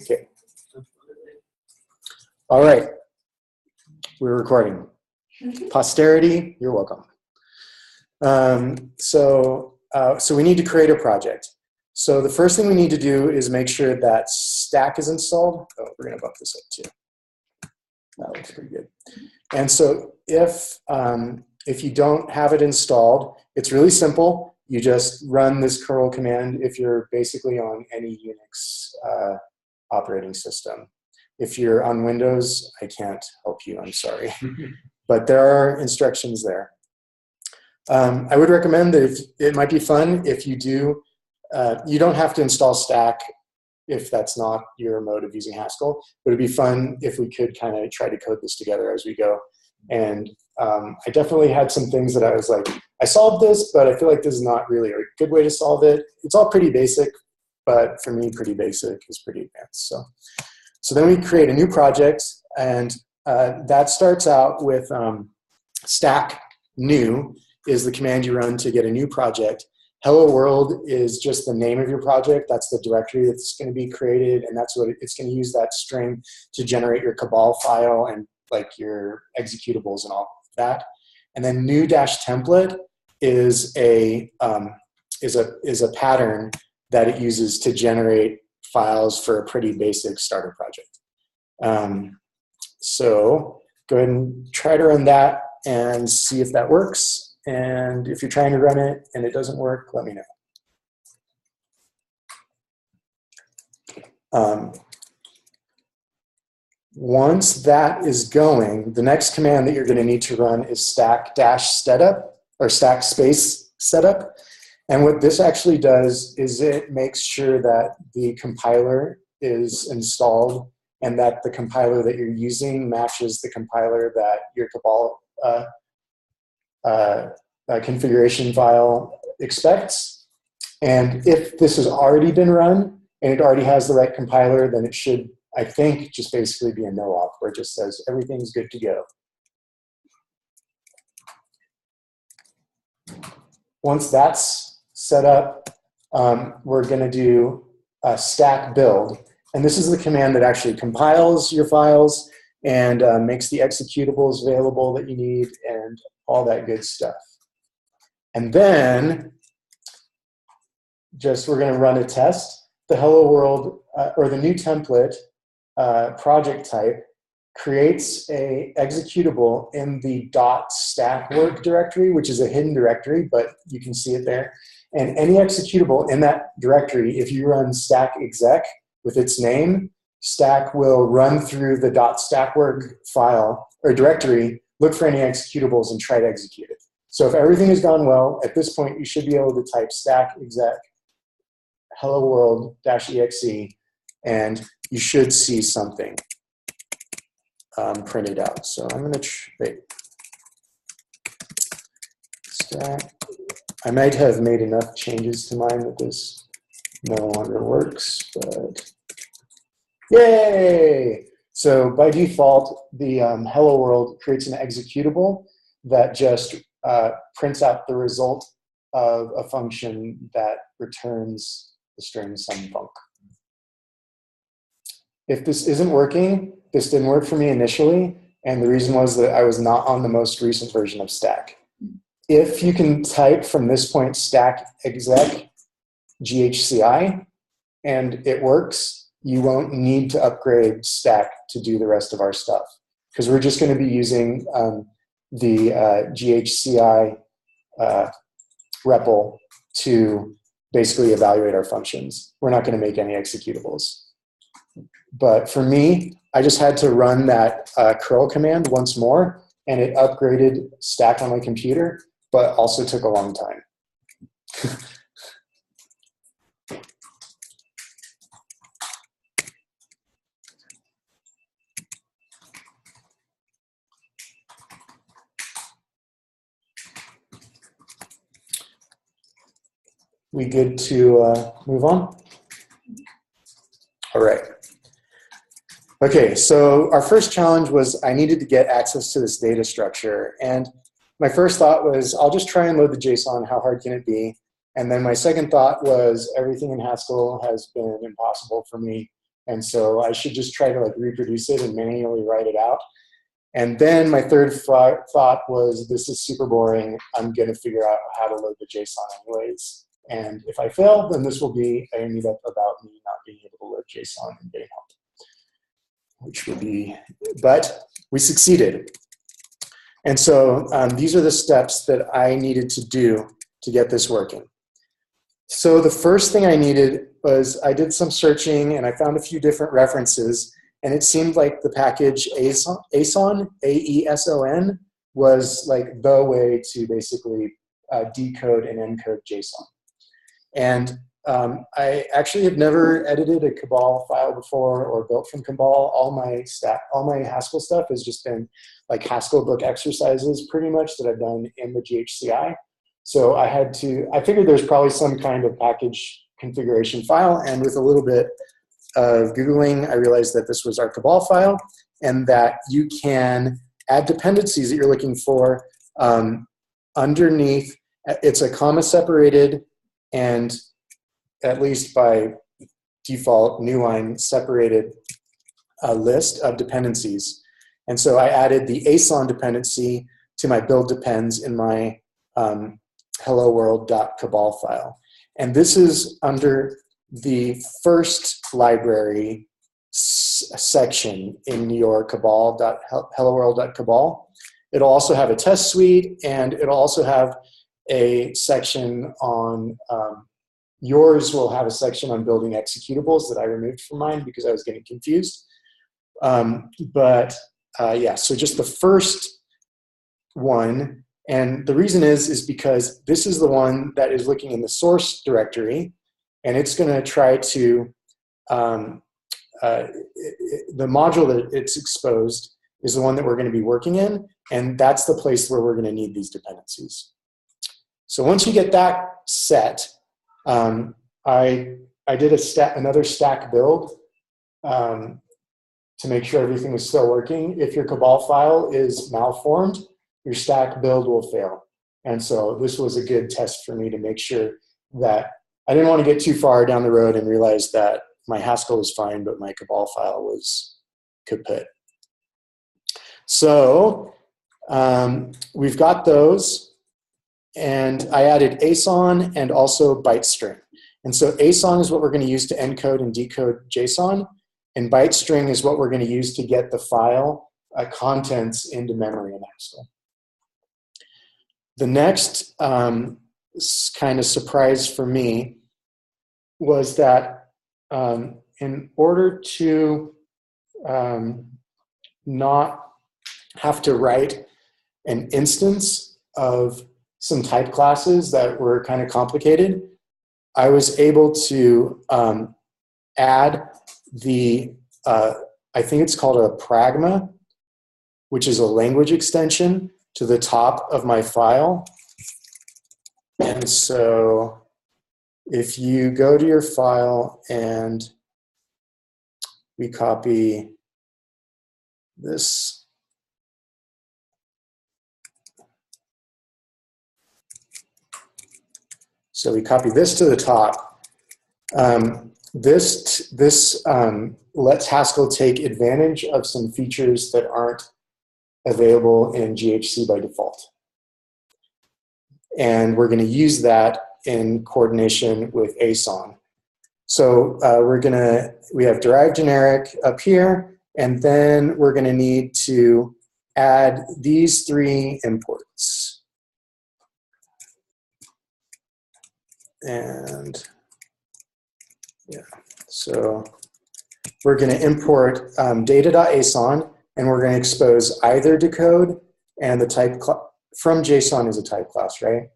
Okay. All right. We're recording. Posterity, you're welcome. So we need to create a project. So the first thing we need to do is make sure that Stack is installed. Oh, we're going to bump this up too. That looks pretty good. And so if you don't have it installed, it's really simple. You just run this curl command if you're basically on any Unix operating system. If you're on Windows, I can't help you, I'm sorry. But there are instructions there. I would recommend that it might be fun if you do, you don't have to install Stack if that's not your mode of using Haskell, but it'd be fun if we could kind of try to code this together as we go. And I definitely had some things that I was like, I solved this, but I feel like this is not really a good way to solve it. It's all pretty basic, but for me, pretty basic is pretty advanced. So then we create a new project, and that starts out with stack new is the command you run to get a new project. Hello world is just the name of your project. That's the directory that's going to be created, and that's what it's going to use that string to generate your Cabal file and like your executables and all of that. And then new dash template is a pattern that it uses to generate files for a pretty basic starter project. So go ahead and try to run that and see if that works. And if you're trying to run it and it doesn't work, let me know. Once that is going, the next command that you're going to need to run is stack dash setup or stack space setup. And what this actually does is it makes sure that the compiler is installed and that the compiler that you're using matches the compiler that your Cabal configuration file expects. And if this has already been run and it already has the right compiler, then it should, I think, just basically be a no-op where it just says everything's good to go. Once that's set up, we're going to do a stack build. And this is the command that actually compiles your files and makes the executables available that you need and all that good stuff. And then we're going to run a test. The hello world or the new template project type creates a executable in the .stack work directory, which is a hidden directory, but you can see it there. And any executable in that directory, if you run stack exec with its name, Stack will run through the .stack work file or directory, look for any executables, and try to execute it. So if everything has gone well, at this point, you should be able to type stack exec hello world -exe, and you should see something printed out. So I'm going to wait. Stack. I might have made enough changes to mine that this no longer works, but yay! So by default, the hello world creates an executable that just prints out the result of a function that returns the string sumfunc. If this isn't working, this didn't work for me initially, and the reason was that I was not on the most recent version of Stack. If you can type from this point stack exec GHCI and it works, you won't need to upgrade Stack to do the rest of our stuff, because we're just going to be using the GHCI REPL to basically evaluate our functions. We're not going to make any executables. But for me, I just had to run that curl command once more, and it upgraded Stack on my computer, but also took a long time. We good to move on? All right. Okay, so our first challenge was I needed to get access to this data structure. And my first thought was, I'll just try and load the JSON. How hard can it be? And then my second thought was, everything in Haskell has been impossible for me. And so I should just try to like reproduce it and manually write it out. And then my third thought was, this is super boring. I'm going to figure out how to load the JSON anyways. And if I fail, then this will be a meetup about me not being able to load JSON and getting help, which would be, but we succeeded. And so these are the steps that I needed to do to get this working. So the first thing I needed was, I did some searching and I found a few different references, and it seemed like the package AESON, A-E-S-O-N, was like the way to basically decode and encode JSON. And I actually have never edited a Cabal file before or built from Cabal. All my Haskell stuff has just been like Haskell book exercises pretty much that I've done in the GHCI. So I figured there's probably some kind of package configuration file, and with a little bit of Googling, I realized that this was our Cabal file, and that you can add dependencies that you're looking for underneath. It's a comma separated and, at least by default, new line separated list of dependencies. And so I added the ASON dependency to my build depends in my hello world.cabal file. And this is under the first library section in your cabal.helloworld.cabal. It'll also have a test suite, and it'll also have a section on, yours will have a section on building executables that I removed from mine because I was getting confused. Yeah, so just the first one, and the reason is because this is the one that is looking in the source directory, and it's going to try to, the module that it's exposed is the one that we're going to be working in, and that's the place where we're going to need these dependencies. So once you get that set, I did another stack build to make sure everything was still working. If your Cabal file is malformed, your stack build will fail. And so this was a good test for me to make sure that I didn't want to get too far down the road and realize that my Haskell was fine, but my Cabal file was kaput. So we've got those, and I added ASON and also byte string. And so ASON is what we're going to use to encode and decode JSON, and byte string is what we're going to use to get the file contents into memory in Haskell. The next kind of surprise for me was that in order to not have to write an instance of some type classes that were kind of complicated, I was able to add the, I think it's called a pragma, which is a language extension, to the top of my file. And so if you go to your file and we copy this, so we copy this to the top. This lets Haskell take advantage of some features that aren't available in GHC by default. And we're going to use that in coordination with ASON. So we have derived generic up here, and then we're going to need to add these three imports. And yeah, so we're going to import data.ason, and we're going to expose either decode and the type from JSON is a type class, right?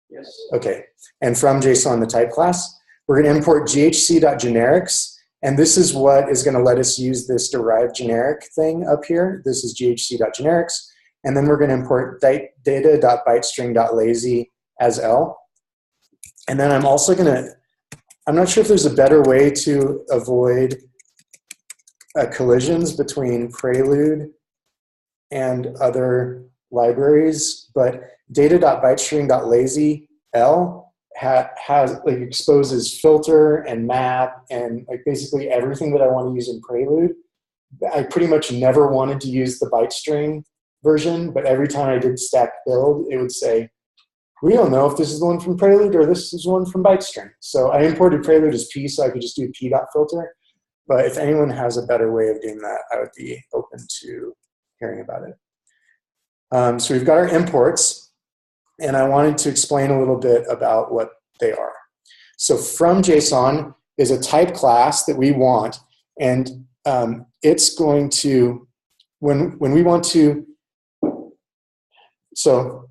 Yes. Okay, and from JSON the type class. We're going to import ghc.generics, and this is what is going to let us use this derived generic thing up here. This is ghc.generics, and then we're going to import data.bytestring.lazy as L. And then I'm also going to, I'm not sure if there's a better way to avoid collisions between Prelude and other libraries, but data.bytestring.lazy L has like exposes filter and map and like basically everything that I want to use in Prelude. I pretty much never wanted to use the byte string version, but every time I did stack build, it would say, we don't know if this is the one from Prelude or this is one from byte string. So I imported Prelude as P, so I could just do p.filter. But if anyone has a better way of doing that, I would be open to hearing about it. So we've got our imports, and I wanted to explain a little bit about what they are. So from JSON is a type class that we want, and it's going to, when we want to, so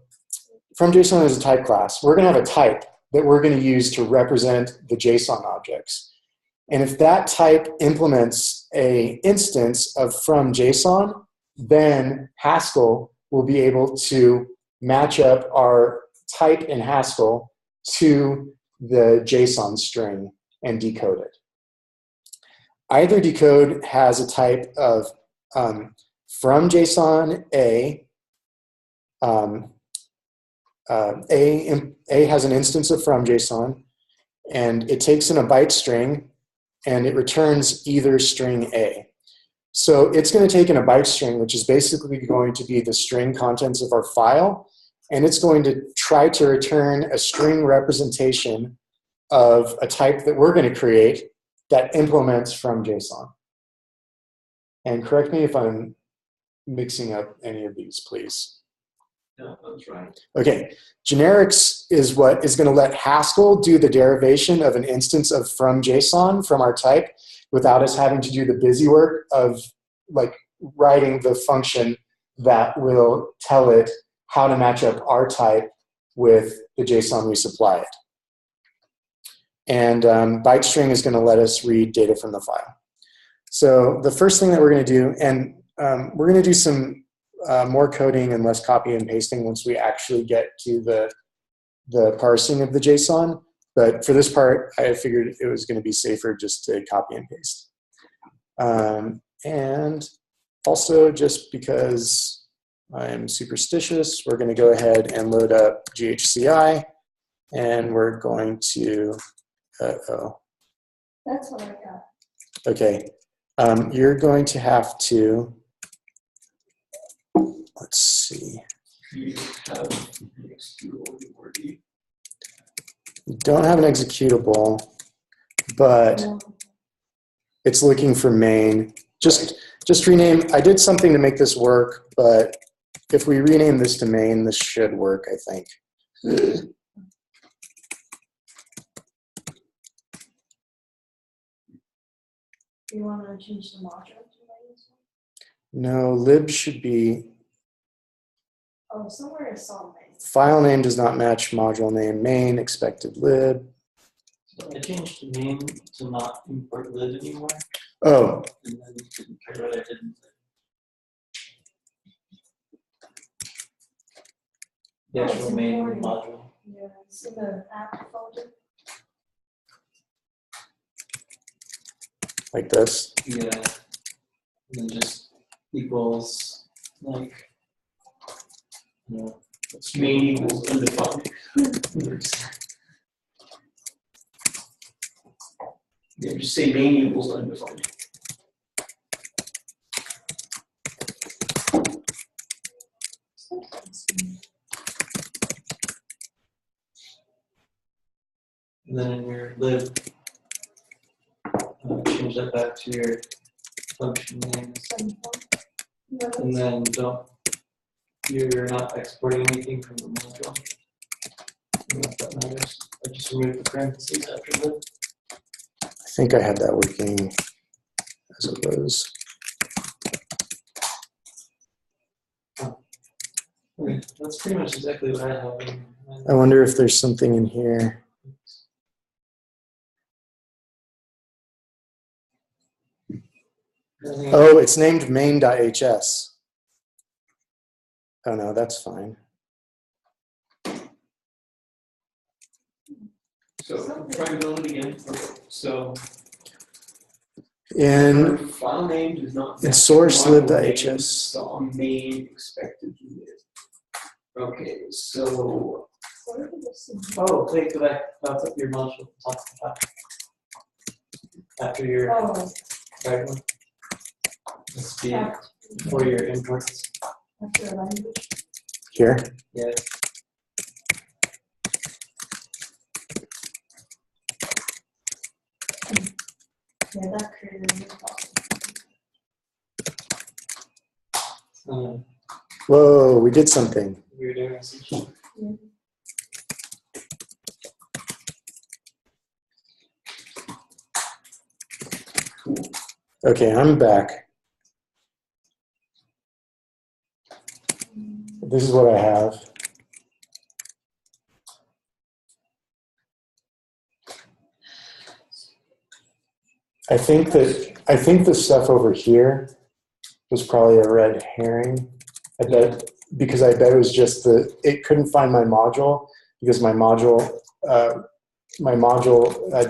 from JSON is a type class. We're going to have a type that we're going to use to represent the JSON objects. And if that type implements an instance of from JSON, then Haskell will be able to match up our type in Haskell to the JSON string and decode it. Either decode has a type of from JSON A. A has an instance of from JSON, and it takes in a byte string, and it returns either string A. So it's going to take in a byte string, which is basically going to be the string contents of our file, and it's going to try to return a string representation of a type that we're going to create that implements from JSON. And correct me if I'm mixing up any of these, please. No, that's right. Okay, generics is what is going to let Haskell do the derivation of an instance of from JSON from our type without us having to do the busy work of like writing the function that will tell it how to match up our type with the JSON we supply it. And byte string is going to let us read data from the file. So the first thing that we're going to do, and we're going to do some more coding and less copy and pasting once we actually get to the parsing of the JSON. But for this part, I figured it was going to be safer just to copy and paste. And also, just because I'm superstitious, we're going to go ahead and load up GHCI, and we're going to, That's what I got. Okay, you're going to have to, let's see. You have an executable already. You don't have an executable, but it's looking for main. Just rename, I did something to make this work, but if we rename this to main, this should work, I think. Do you want to change the module to main? No, lib should be, Oh, somewhere I saw main. file name does not match module name, main, expected lib. So I changed the name to not import lib anymore, Oh, and then it didn't care what I didn't. The Oh, it's actual main importing. module. Yeah, it's in the app folder. like this. Yeah. And then just equals like, you know, main equals undefined. Yeah, just say main equals undefined. And then in your lib, change that back to your function names. And then you're not exporting anything from the module. Unless that matters. I just removed the parentheses after lib. I think I had that working as it was. Okay, that's pretty much exactly what I have. I wonder if there's something in here. Oh, it's named main.hs. Oh no, that's fine. So try to build it again. Okay, so In file name does not in source lib.hs. saw main expected lib. Okay, so Where did this thing go? Oh, wait, go back. Put your module top to top. After your Oh, right one. This be after for your imports. the language. Here. Yeah. Yeah, that created a new problem. Whoa, we did something. Weird error message. Yeah. Okay, I'm back. This is what I have. I think the stuff over here was probably a red herring. I bet because I bet it was just it couldn't find my module because my module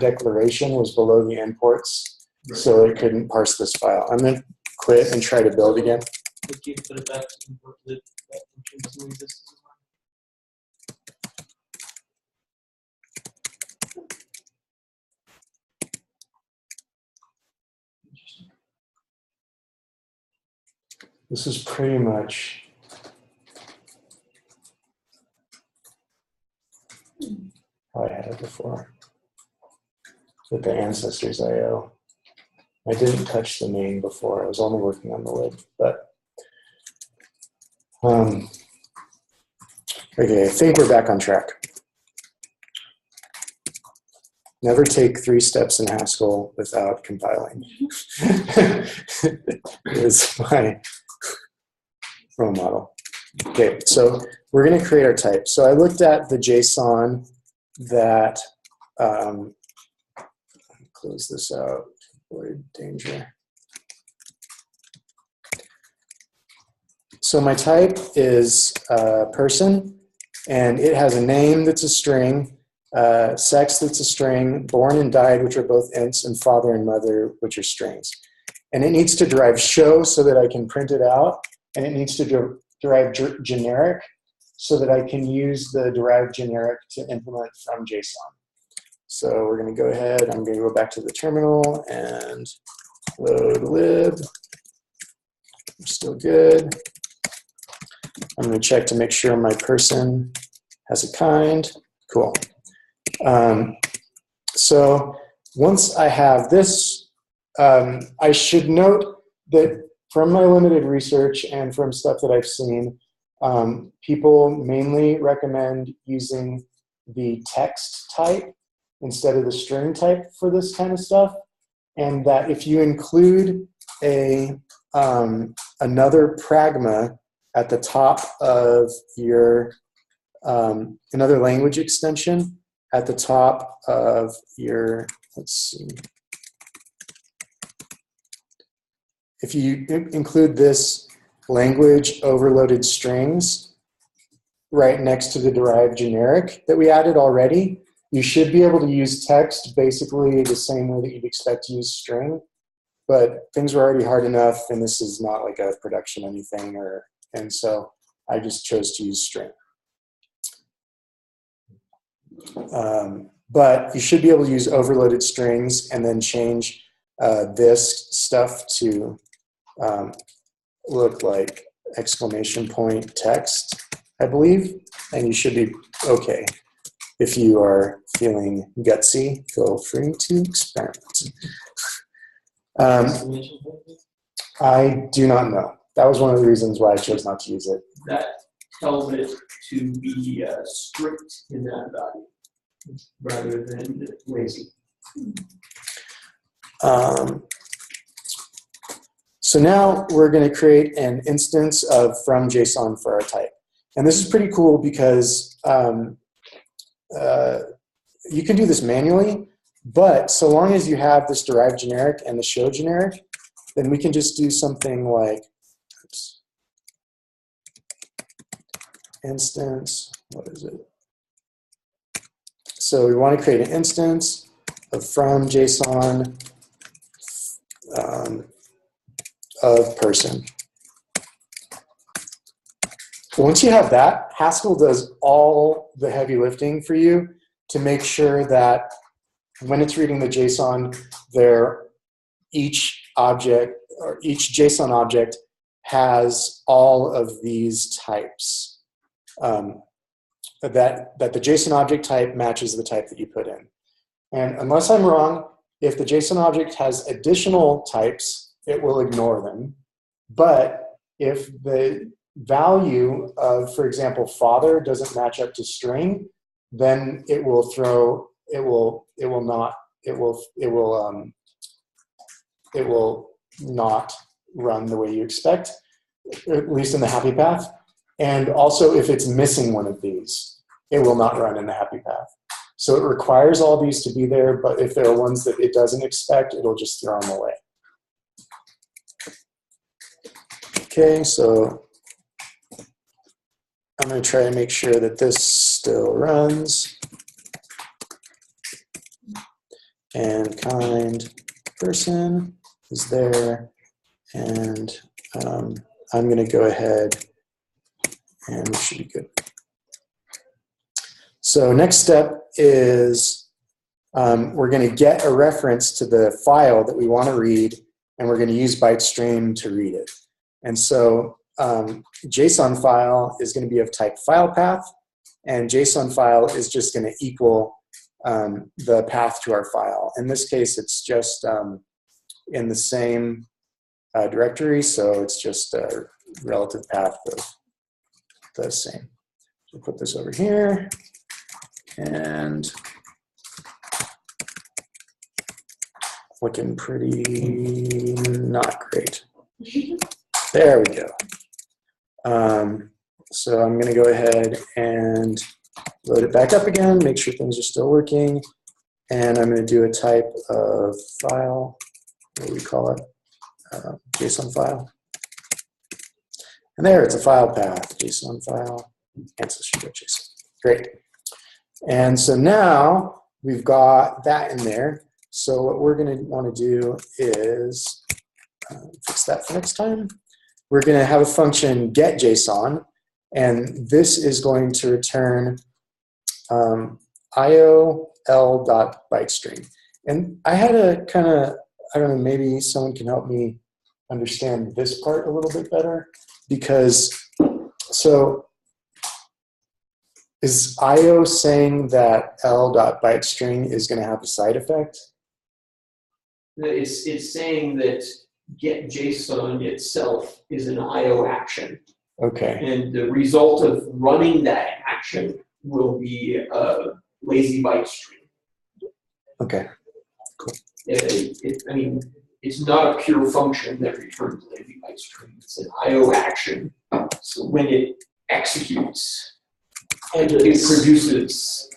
declaration was below the imports, so it couldn't parse this file. I'm gonna quit and try to build again. Would you put it back to import that function doesn't exist anymore? Interesting. This is pretty much how I had it before with the ancestors IO. I didn't touch the main before. I was only working on the lib, but okay, I think we're back on track. Never take 3 steps in Haskell without compiling. Is my role model. Okay, so we're going to create our type. So I looked at the JSON that, close this out, avoid danger. So my type is person, and it has a name that's a string, sex that's a string, born and died, which are both ints, and father and mother, which are strings. And it needs to derive show so that I can print it out, and it needs to derive generic so that I can use the derived generic to implement from JSON. So we're going to go ahead, I'm going to go back to the terminal and load lib. We're still good. I'm going to check to make sure my person has a kind. Cool. So once I have this, I should note that from my limited research and from stuff that I've seen, people mainly recommend using the text type instead of the string type for this kind of stuff, and that if you include another pragma at the top of your another language extension at the top of your, let's see, if you include this language overloaded strings right next to the derived generic that we added already, you should be able to use text basically the same way that you'd expect to use string, but things were already hard enough, and this is not like a production anything, and so I just chose to use string. But you should be able to use overloaded strings and then change this stuff to look like exclamation point text, I believe, and you should be okay. If you are feeling gutsy, feel free to experiment. I do not know. That was one of the reasons why I chose not to use it. That tells it to be strict in that value rather than lazy. So now we're going to create an instance of from JSON for our type. And this is pretty cool because you can do this manually, but so long as you have this derived generic and the show generic, then we can just do something like, oops, instance, what is it? So we want to create an instance of from JSON of person. once you have that, Haskell does all the heavy lifting for you to make sure that when it's reading the JSON, each object or each JSON object has all of these types. That the JSON object type matches the type that you put in. And unless I'm wrong, if the JSON object has additional types, it will ignore them. But if the value of, for example, father doesn't match up to string, then it will not run the way you expect, at least in the happy path. And also, if it's missing one of these, it will not run in the happy path. So it requires all these to be there, but if there are ones that it doesn't expect, it'll just throw them away. Okay, so I'm going to try to make sure that this still runs. And kind person is there. And I'm going to go ahead and we should be good. So next step is we're going to get a reference to the file that we want to read, and we're going to use bytestream to read it. And so JSON file is going to be of type file path, and JSON file is just going to equal the path to our file. In this case, it's just in the same directory, so it's just a relative path of the same. We'll put this over here, and looking pretty not great. There we go. So I'm going to go ahead and load it back up again, make sure things are still working, and I'm going to do a type of file, what do we call it, JSON file. And there, it's a file path, JSON file, ancestry.json. Great. And so now we've got that in there. So what we're going to want to do is fix that for next time. We're going to have a function getJSON, and this is going to return iol.bytestring. And I had a kind of, I don't know, maybe someone can help me understand this part a little bit better, because so is IO saying that l.bytestring is going to have a side effect? It's saying that getJSON itself is an IO action. Okay. And the result of running that action will be a lazy byte string. Okay. Cool. I mean, it's not a pure function that returns a lazy byte string. It's an IO action. So when it executes, and it produces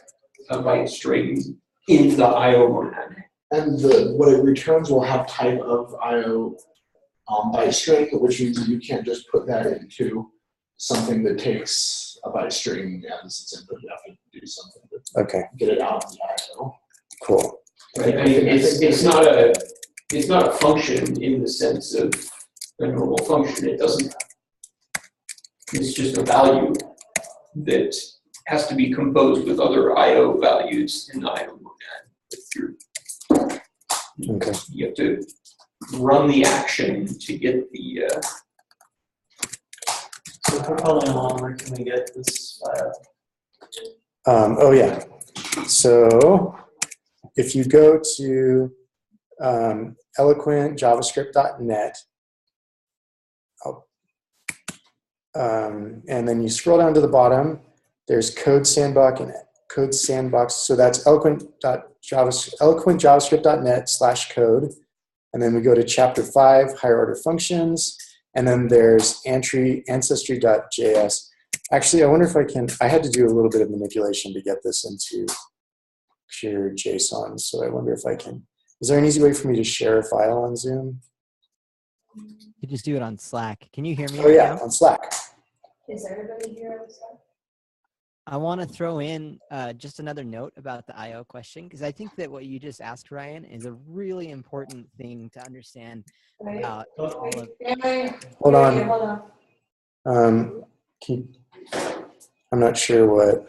a byte string in the IO monad. And what it returns will have type of IO byte string, which means that you can't just put that into something that takes a byte string as its input. You have to do something to get it out of the IO. Cool. Right. I mean, it's not a function in the sense of a normal function. It doesn't. It's just a value that has to be composed with other IO values in the IO monad. Okay. You have to run the action to get the. So if we're following along, where can we get this file? Oh yeah. So if you go to eloquentjavascript.net, and then you scroll down to the bottom, there's code sandbox and code sandbox. So that's eloquentjavascript.net/code. And then we go to chapter 5, higher order functions. And then there's ancestry.js. Actually, I wonder if I had to do a little bit of manipulation to get this into pure JSON. So I wonder if I can, is there an easy way for me to share a file on Zoom? You just do it on Slack. Can you hear me? Oh yeah, on Slack. Is everybody here on Slack? I want to throw in just another note about the IO question, because I think that what you just asked, Ryan, is a really important thing to understand about all of. Hold on. I'm not sure what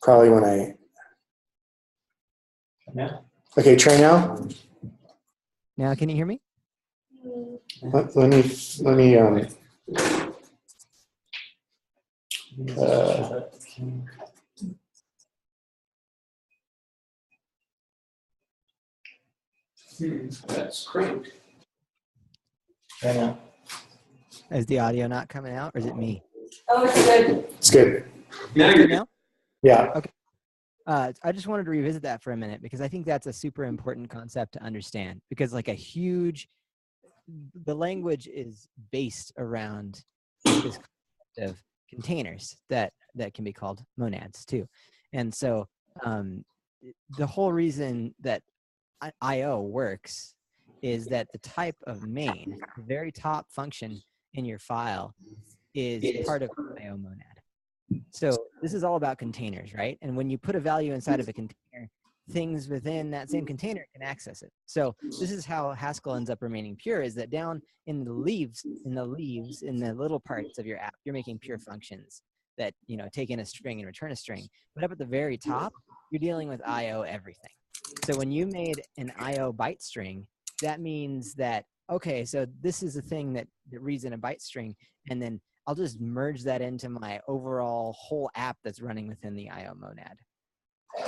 probably when I, Yeah. okay, try now. Now, can you hear me? Let me That's great. Right now. Is the audio not coming out, or is it me? Oh, it's good. it's good. Now Good you're now? Yeah. I just wanted to revisit that for a minute because I think that's a super important concept to understand, because like the language is based around this concept of containers that can be called monads too. And so the whole reason that IO works is that the type of main, the very top function in your file, is part of IO monad. So this is all about containers, right? And when you put a value inside of a container, things within that same container can access it. So this is how Haskell ends up remaining pure, is that down in the leaves, in the little parts of your app, you're making pure functions that, you know, take in a string and return a string. But up at the very top, you're dealing with IO everything. So when you made an IO byte string, that means that, okay, so this is a thing that reads in a byte string, and then I'll just merge that into my overall whole app that's running within the IO monad.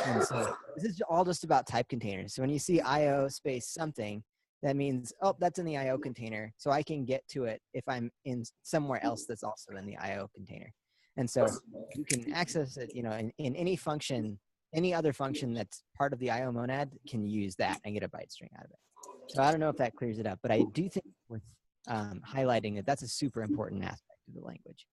And so this is all just about type containers. So when you see IO space something, that means, oh, that's in the IO container. So I can get to it if I'm in somewhere else that's also in the IO container. And so you can access it, you know, in any function, any other function that's part of the IO monad can use that and get a byte string out of it. So I don't know if that clears it up, but I do think it's worth highlighting that that's a super important aspect of the language.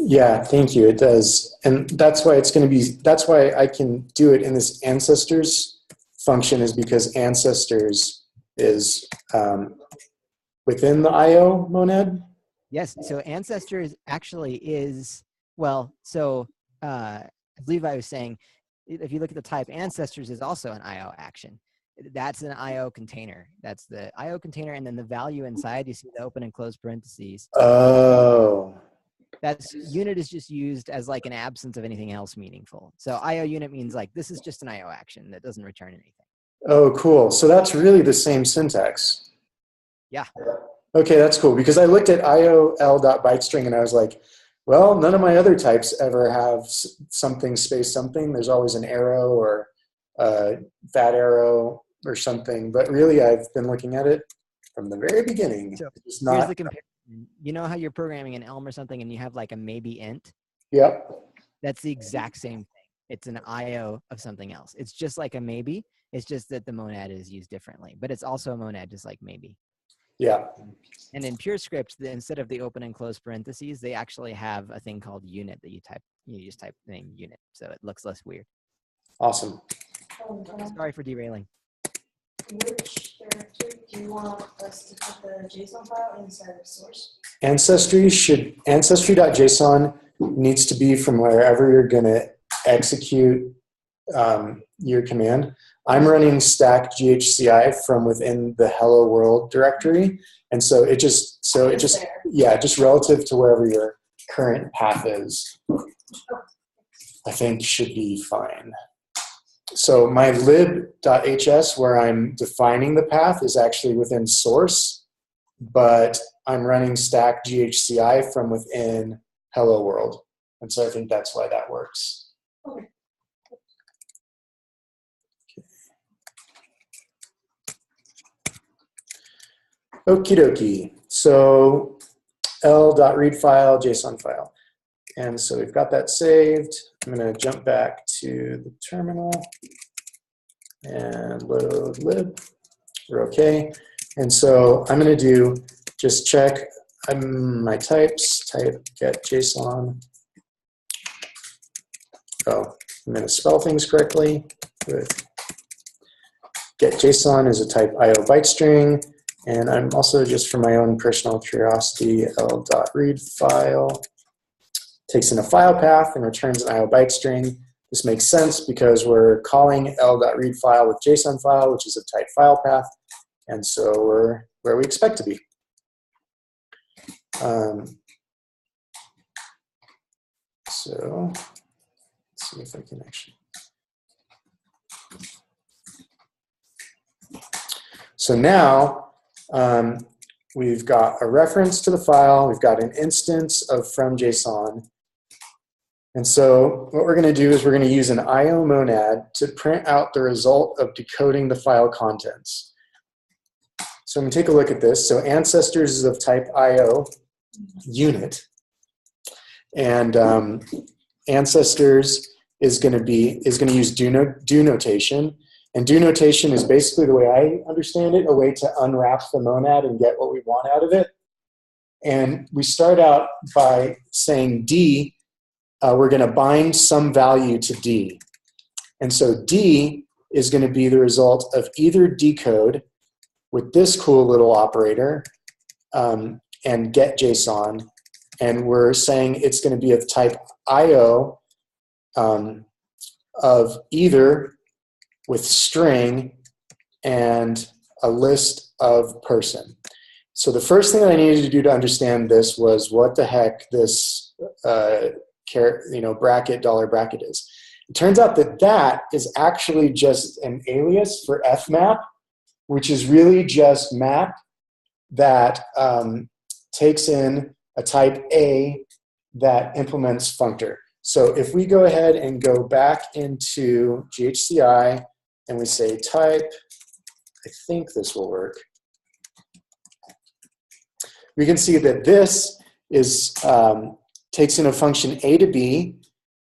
Yeah, thank you. It does. And that's why it's going to be, that's why I can do it in this ancestors function, is because ancestors is within the IO monad. Yes, so ancestors actually is, well, so as Levi was saying, if you look at the type, ancestors is also an IO action. That's an IO container. That's the IO container, and then the value inside, you see the open and close parentheses. Oh. That's unit is just used as like an absence of anything else meaningful. So IO unit means like this is just an IO action that doesn't return anything. Oh, cool. So that's really the same syntax. Yeah. Okay, that's cool, because I looked at IOL.bytestring and I was like, well, none of my other types ever have something space something. There's always an arrow or a fat arrow or something. But really, I've been looking at it from the very beginning. So it's not, here's the comparison. You know how you're programming an Elm or something and you have like a maybe int? Yep. That's the exact same thing. It's an IO of something else. It's just like a maybe. It's just that the monad is used differently. But it's also a monad just like maybe. Yeah. And in pure script, instead of the open and close parentheses, they actually have a thing called unit that you just type the name unit. So it looks less weird. Awesome. Sorry for derailing. Which directory do you want us to put the JSON file inside of source? Ancestry.json needs to be from wherever you're going to execute your command. I'm running stack GHCI from within the hello world directory. And so it just relative to wherever your current path is, I think should be fine. So my lib.hs, where I'm defining the path, is actually within source, but I'm running stack GHCI from within hello world. And so I think that's why that works. Okay. Okie dokie. So l.read file, JSON file. And so we've got that saved. I'm going to jump back to the terminal and load lib. We're okay. And so I'm going to do just check my types, type get JSON. Oh, I'm going to spell things correctly. Good. Get JSON is a type IO byte string. And I'm also, just for my own personal curiosity, l.read file takes in a file path and returns an IO byte string. This makes sense because we're calling l.read file with JSON file, which is a type file path. And so we're where we expect to be. So let's see if I can actually. So now we've got a reference to the file. We've got an instance of from JSON. And so what we're going to do is we're going to use an IO monad to print out the result of decoding the file contents. So I'm going to take a look at this. So ancestors is of type IO unit. And ancestors is going to use do notation. And do notation is basically, the way I understand it, a way to unwrap the monad and get what we want out of it. And we start out by saying D, we're going to bind some value to D. And so D is going to be the result of either decode with this cool little operator and get JSON. And we're saying it's going to be of type IO of either with string and a list of person. So the first thing that I needed to do to understand this was what the heck this bracket, dollar bracket is. It turns out that that is actually just an alias for fmap, which is really just map that takes in a type A that implements functor. So if we go ahead and go back into GHCI and we say type, I think this will work. We can see that this is takes in a function A to B,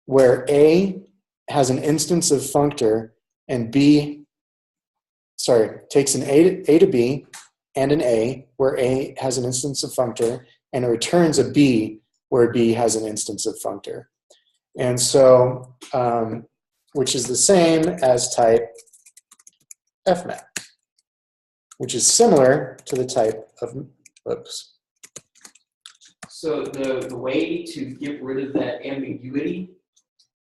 where A has an instance of functor, and takes an A to B and an A, where A has an instance of functor, and it returns a B, where B has an instance of functor. And so, which is the same as type fmap, which is similar to the type of, oops. So the way to get rid of that ambiguity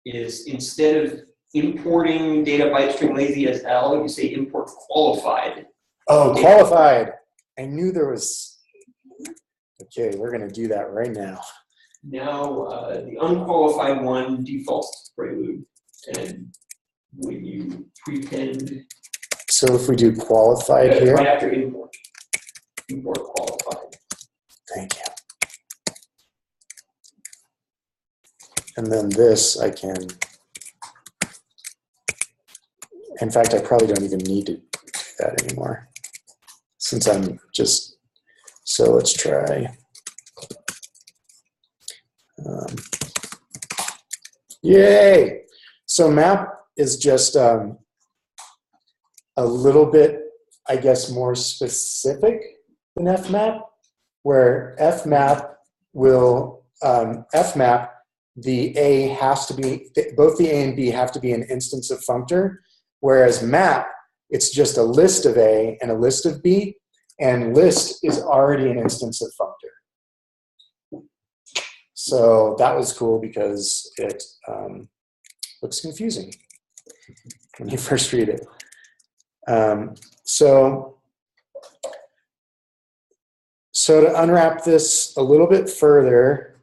is, instead of importing data byte string lazy as L, you say import qualified. Oh, qualified. I knew there was, okay, we're going to do that right now. Now the unqualified one defaults to prelude, and when you prepend. So if we do qualified here. Right after import qualified. Thank you. And then this I can, in fact, I probably don't even need to do that anymore, since I'm just, so let's try. Yay! So map is just a little bit, I guess, more specific than fmap, where fmap will, fmap, the A has to be, both the A and B have to be an instance of functor, whereas map, it's just a list of A and a list of B, and list is already an instance of functor. So that was cool because it looks confusing when you first read it. So to unwrap this a little bit further,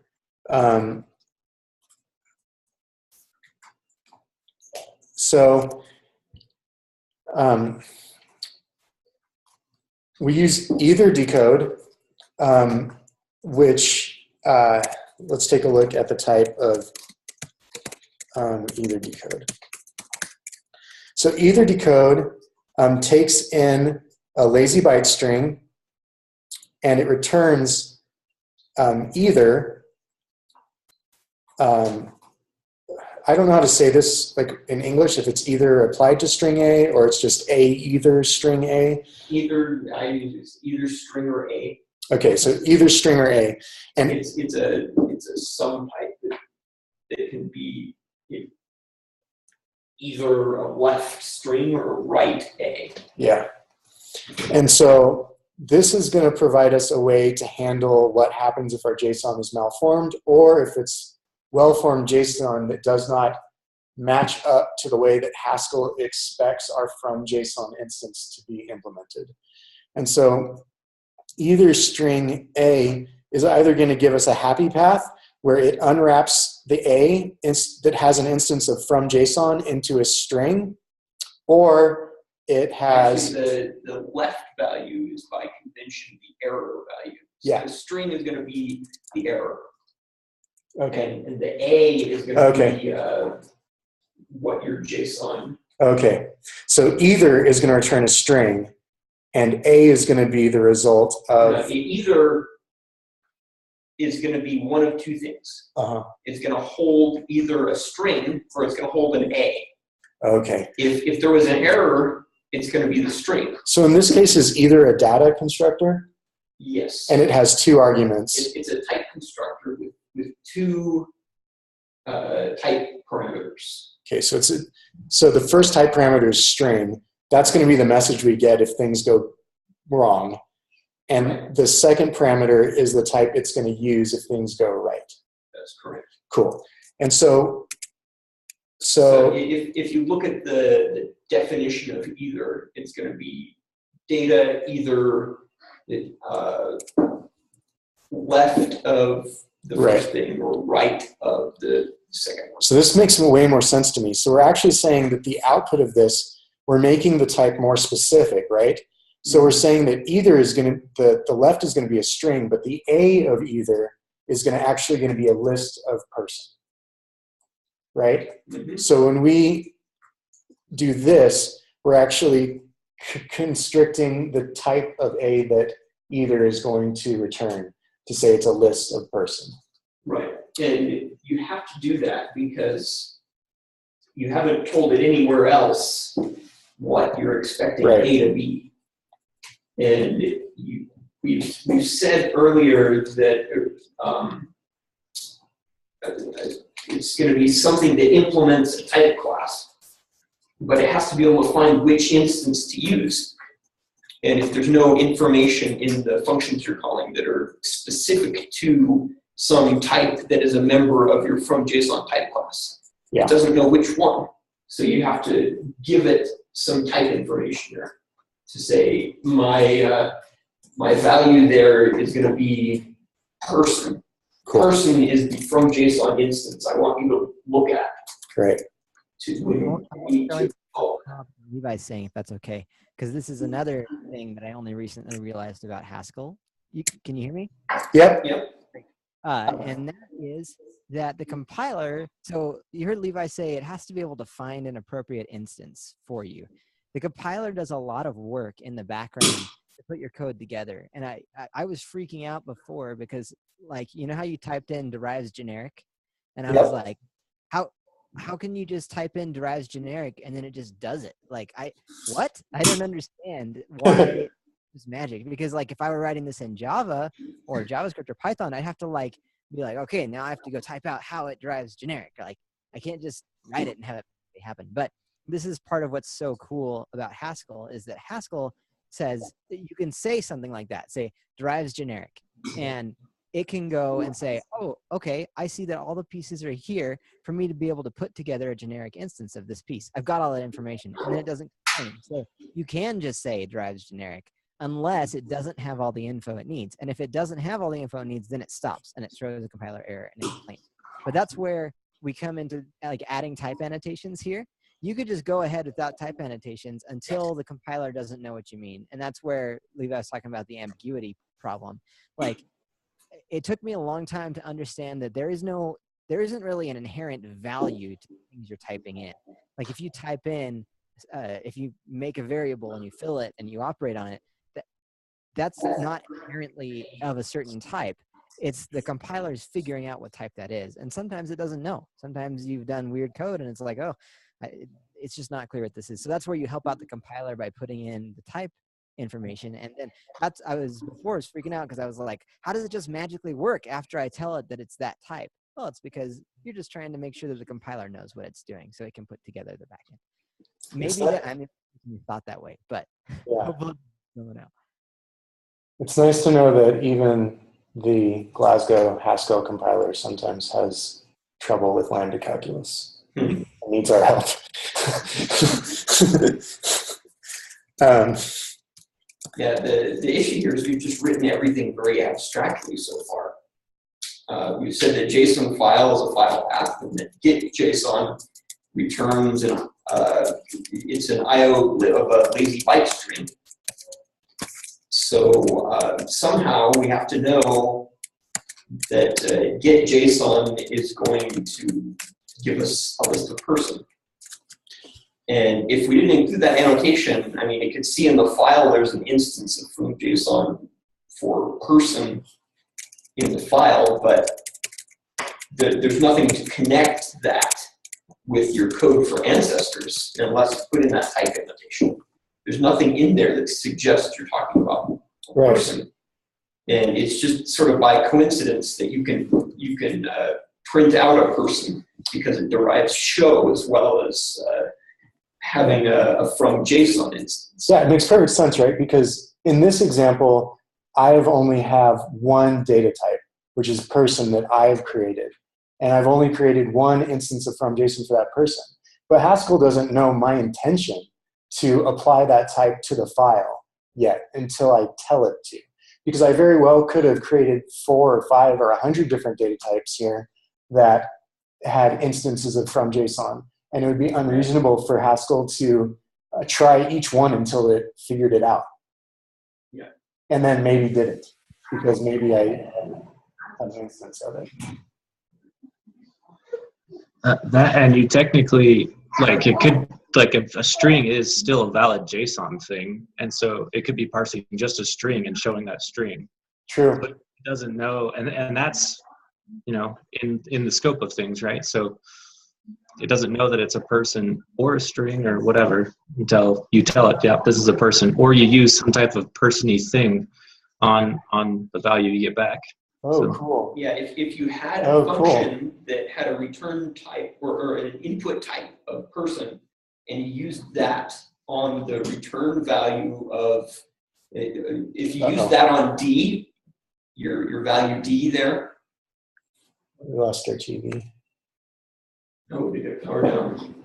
we use either decode, which, let's take a look at the type of either decode. So either decode takes in a lazy byte string, and it returns either, I don't know how to say this like in English, if it's either applied to string A or it's just A either string A. Either, I use either string or A. Okay, so either string or A. And it's a sum type that can be either a left string or right A. Yeah. And so this is going to provide us a way to handle what happens if our JSON is malformed, or if it's well-formed JSON that does not match up to the way that Haskell expects our from JSON instance to be implemented. And so either string A is either going to give us a happy path, where it unwraps the A that has an instance of from JSON into a string, or it has... Actually, the left value is by convention the error value. So Yeah. the string is going to be the error. Okay. And the A is going to be what your JSON. Okay. So either is going to return a string, and A is going to be the result of... Either is going to be one of two things. It's going to hold either a string or it's going to hold an A. Okay. If there was an error, it's going to be the string. So in this case, is either a data constructor? Yes. And it has two arguments. It's a type constructor with two type parameters. Okay, so the first type parameter is string. That's going to be the message we get if things go wrong. And the second parameter is the type it's going to use if things go right. That's correct. Cool. And so if you look at the definition of either, it's going to be data either left of the first thing or right of the second one. So this makes way more sense to me. So we're actually saying that the output of this, we're making the type more specific, right? So we're saying that either is going to, the left is going to be a string, but the A of either is going to be a list of person, right? Mm-hmm. So when we do this, we're actually constricting the type of A that either is going to return to say it's a list of person. Right, and you have to do that because you haven't told it anywhere else what you're expecting A to be. And we've said earlier that it's going to be something that implements a type class, but it has to be able to find which instance to use. And if there's no information in the functions you're calling that are specific to some type that is a member of your from JSON type class, it doesn't know which one. So you have to give it some type information there to say my value there is going to be person. Cool. Person is the from JSON instance I want you to look at. Right. Levi's saying, if that's okay, because this is another thing that I only recently realized about Haskell. Can you hear me? Yep. And that is that the compiler, so you heard Levi say it has to be able to find an appropriate instance for you. The compiler does a lot of work in the background to put your code together. And I was freaking out before because, like, you know how you typed in derives generic? And I was like, how can you just type in derives generic and then it just does it? Like, what? I don't understand why it's magic. Because, like, if I were writing this in Java or JavaScript or Python, I'd have to, like, be like, okay, now I have to go type out how it derives generic. Like, I can't just write it and have it happen. But this is part of what's so cool about Haskell is that Haskell says that you can say something like that, say derives generic, and it can go and say, oh, okay, I see that all the pieces are here for me to be able to put together a generic instance of this piece. I've got all that information, and then it doesn't complain. So you can just say derives generic unless it doesn't have all the info it needs. And if it doesn't have all the info it needs, then it stops and it throws a compiler error and it complains. But that's where we come into, like, adding type annotations here. You could just go ahead without type annotations until the compiler doesn't know what you mean. And that's where Levi was talking about the ambiguity problem. Like, it took me a long time to understand that there isn't really an inherent value to things you're typing in. Like, if you type in, if you make a variable and you fill it and you operate on it, that's not inherently of a certain type. It's the compiler's figuring out what type that is. And sometimes it doesn't know. Sometimes you've done weird code and it's like, oh, it's just not clear what this is. So that's where you help out the compiler by putting in the type information. And then I was freaking out because I was like, how does it just magically work after I tell it that it's that type? Well, it's because you're just trying to make sure that the compiler knows what it's doing so it can put together the backend. Maybe I mean, you thought that way, but hopefully someone else. It's nice to know that even the Glasgow Haskell compiler sometimes has trouble with lambda calculus. It needs our help. Yeah, the issue here is we've just written everything very abstractly so far. we've said that JSON file is a file path, and that get JSON returns it's an IO of a lazy byte string. So somehow we have to know that get JSON is going to give us a list of person. And if we didn't include that annotation, I mean, it could see in the file there's an instance of from JSON for person in the file, but there's nothing to connect that with your code for ancestors unless you put in that type annotation. There's nothing in there that suggests you're talking about a person. And it's just sort of by coincidence that you can print out a person because it derives show as well as having a from JSON instance. Yeah, it makes perfect sense, right? Because in this example, I only have one data type, which is person that I've created. And I've only created one instance of from JSON for that person. But Haskell doesn't know my intention to apply that type to the file yet until I tell it to. Because I very well could have created 4 or 5 or 100 different data types here that had instances of from JSON. And it would be unreasonable for Haskell to try each one until it figured it out. Yeah. And then maybe didn't, because maybe I had an instance of it. That, and you technically, like, it could, like, if a string is still a valid JSON thing, and so it could be parsing just a string and showing that string. True. But it doesn't know, and that's, you know, in the scope of things, right? So it doesn't know that it's a person or a string or whatever until you tell it, yeah, this is a person, or you use some type of person-y thing on the value you get back. Oh, So, cool. Yeah, if you had a function that had a return type or an input type of person, and you used that on the return value of, if you use that on D, your value D there. We lost our TV. Oh, we did power down.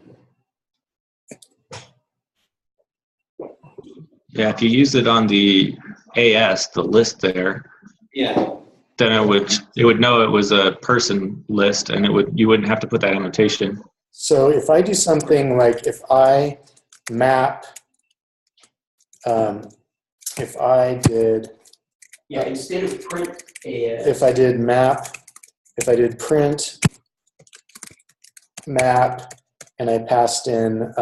yeah, if you use it on the AS, the list there, Yeah. then it would know it was a person list, and you wouldn't have to put that annotation. So if I do something like if I map, if I did, Yeah, instead of print AS. if I did map, if I did print map, and I passed in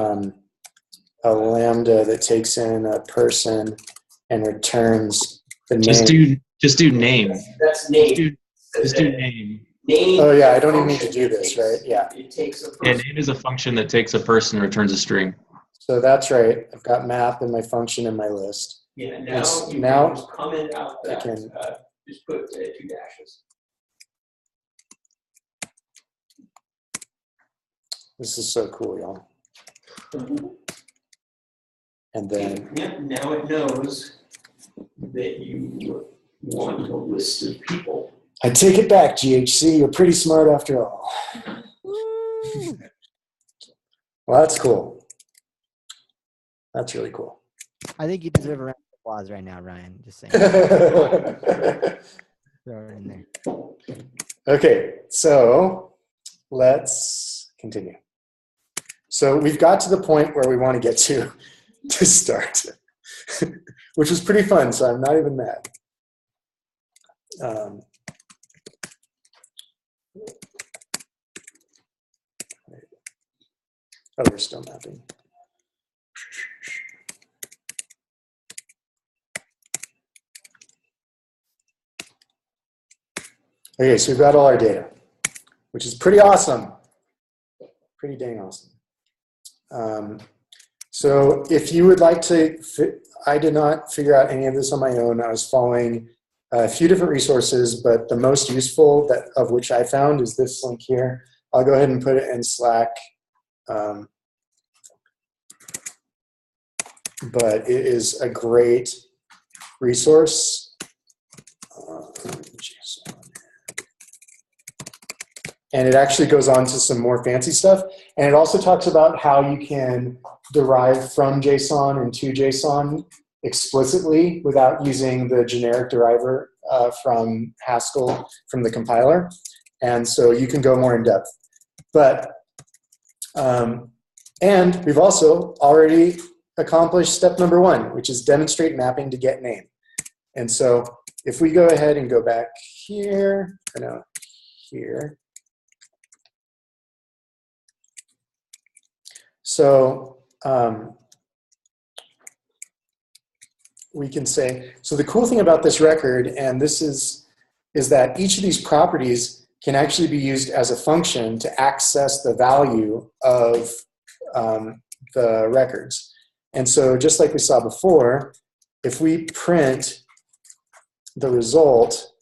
a lambda that takes in a person and returns the name. Just do name. That's name. Just do name. Name. Oh yeah, I don't even need to do this, right? Yeah. It takes a Yeah, person. name is a function that takes a person and returns a string. So that's right. I've got map in my function in my list. Yeah, It's- now you now can just comment out I that, can- just put 2 dashes. This is so cool, y'all. And then, Yeah, now it knows that you want a list of people. I take it back, GHC. You're pretty smart after all. Well, that's cool. That's really cool. I think you deserve a round of applause right now, Ryan. Just saying. Throw it in there. Okay, so let's continue. So we've got to the point where we want to get to start, which was pretty fun, so I'm not even mad. Oh, we're still mapping. Okay, so we've got all our data, which is pretty awesome. Pretty dang awesome. So if you would like to, I did not figure out any of this on my own. I was following a few different resources, but the most useful of which I found is this link here. I'll go ahead and put it in Slack. But it is a great resource. And it actually goes on to some more fancy stuff. And it also talks about how you can derive from JSON and to JSON explicitly without using the generic deriver from Haskell, from the compiler. And so you can go more in depth. But, and we've also already accomplished step number 1, which is demonstrate mapping to get name. And so if we go ahead and go back here, or no, here. So we can say, so the cool thing about this record, and this is that each of these properties can actually be used as a function to access the value of the records. And so just like we saw before, if we print the result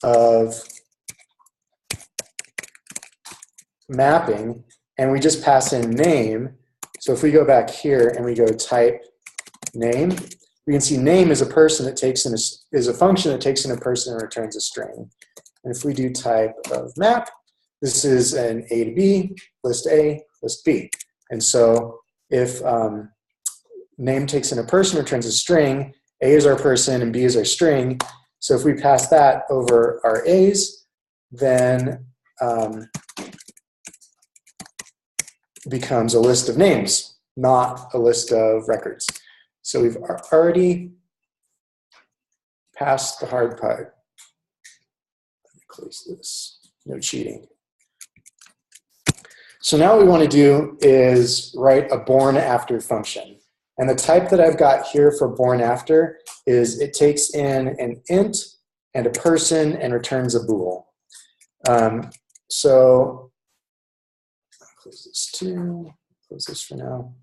of mapping and we just pass in name, so if we go back here and we go type name, we can see name is a person that takes in is a function that takes in a person and returns a string. And if we do type of map, this is an A to B, list A, list B. And so if name takes in a person, returns a string, A is our person and B is our string. So if we pass that over our A's, then it becomes a list of names, not a list of records. So we've already passed the hard part. Let me close this, no cheating. So now what we want to do is write a born after function. And the type that I've got here for born after is it takes in an int and a person and returns a bool. So I'll close this too, close this for now.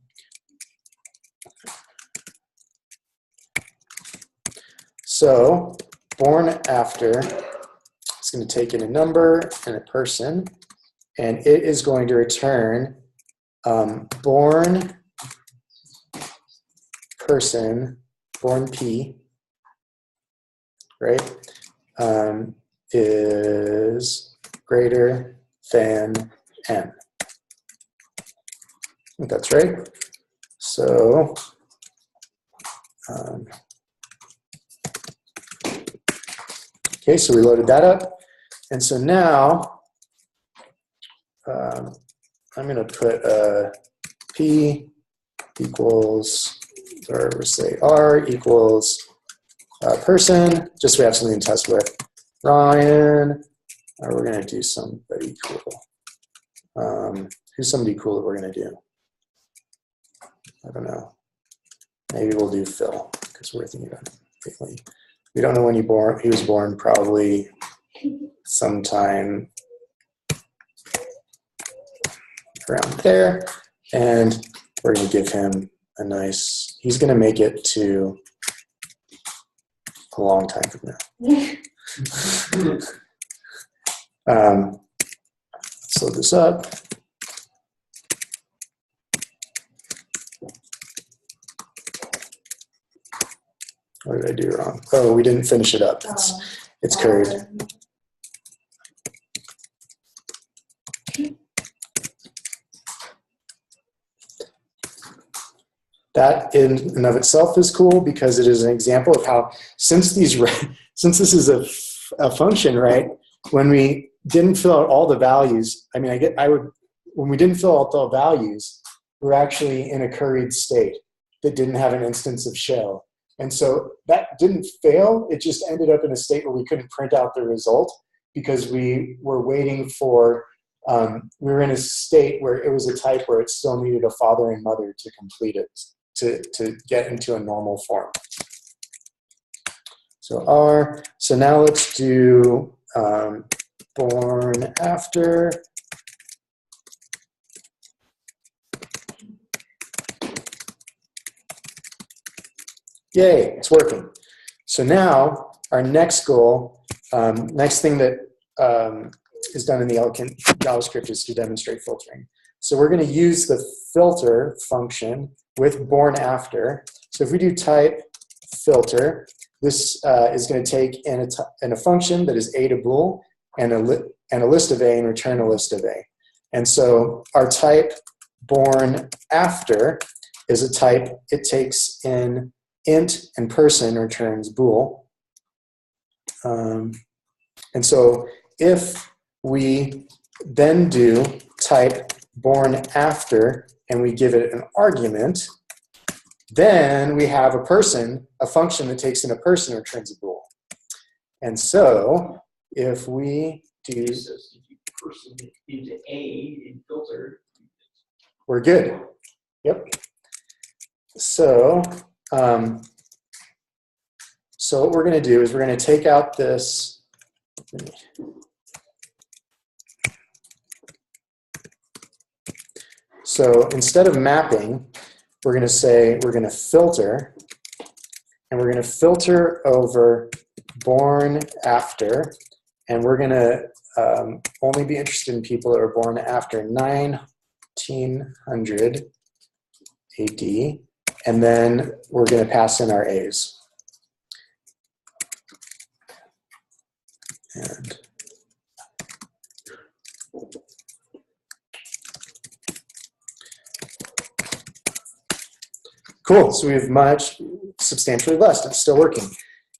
So born after, it's going to take in a number and a person, and it is going to return born person, born P, right, is greater than N. I think that's right. So okay, so we loaded that up. And so now I'm going to put P equals, or we'll say R equals person, just so we have something to test with. Ryan, or we're going to do somebody cool. Who's somebody cool that we're going to do? I don't know. Maybe we'll do Phil, because we're thinking about it. We don't know when he was born, probably sometime around there. And we're going to give him a nice, he's going to make it to a long time from now. Let's load this up. What did I do wrong? Oh, we didn't finish it up. It's curried. That in and of itself is cool because it is an example of how, since this is a function, right? When we didn't fill out all the values, I mean, when we didn't fill out the values, we're actually in a curried state that didn't have an instance of show. And so that didn't fail. It just ended up in a state where we couldn't print out the result because we were waiting for, we were in a state where it was a type where it still needed a father and mother to complete it, to get into a normal form. So R, so now let's do born after. Yay, it's working. So now our next goal, next thing that is done in the Eloquent JavaScript is to demonstrate filtering. So we're going to use the filter function with born after. So if we do type filter, this is going to take in a function that is A to bool and a list of A and return a list of A. And so our type born after is a type, it takes in int and person, returns bool. And so if we then do type born after and we give it an argument, then we have a person, a function that takes in a person and returns a bool. And so if we do person into A in filter. we're good. Yep. So, so what we're going to do is we're going to take out this. So instead of mapping, we're going to say we're going to filter, and we're going to filter over born after, and we're going to only be interested in people that were born after 1900 AD, and then we're going to pass in our A's. And cool, so we have substantially less. It's still working.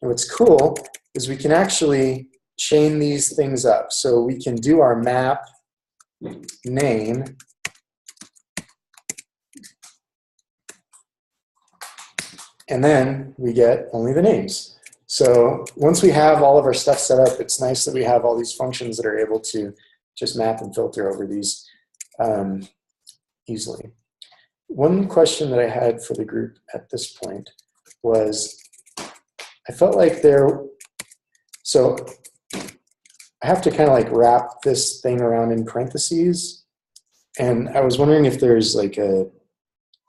And what's cool is we can actually chain these things up. So we can do our map name and then we get only the names. So once we have all of our stuff set up, it's nice that we have all these functions that are able to just map and filter over these easily. One question that I had for the group at this point was, I felt like so I have to kind of like wrap this thing around in parentheses. And I was wondering if there's like a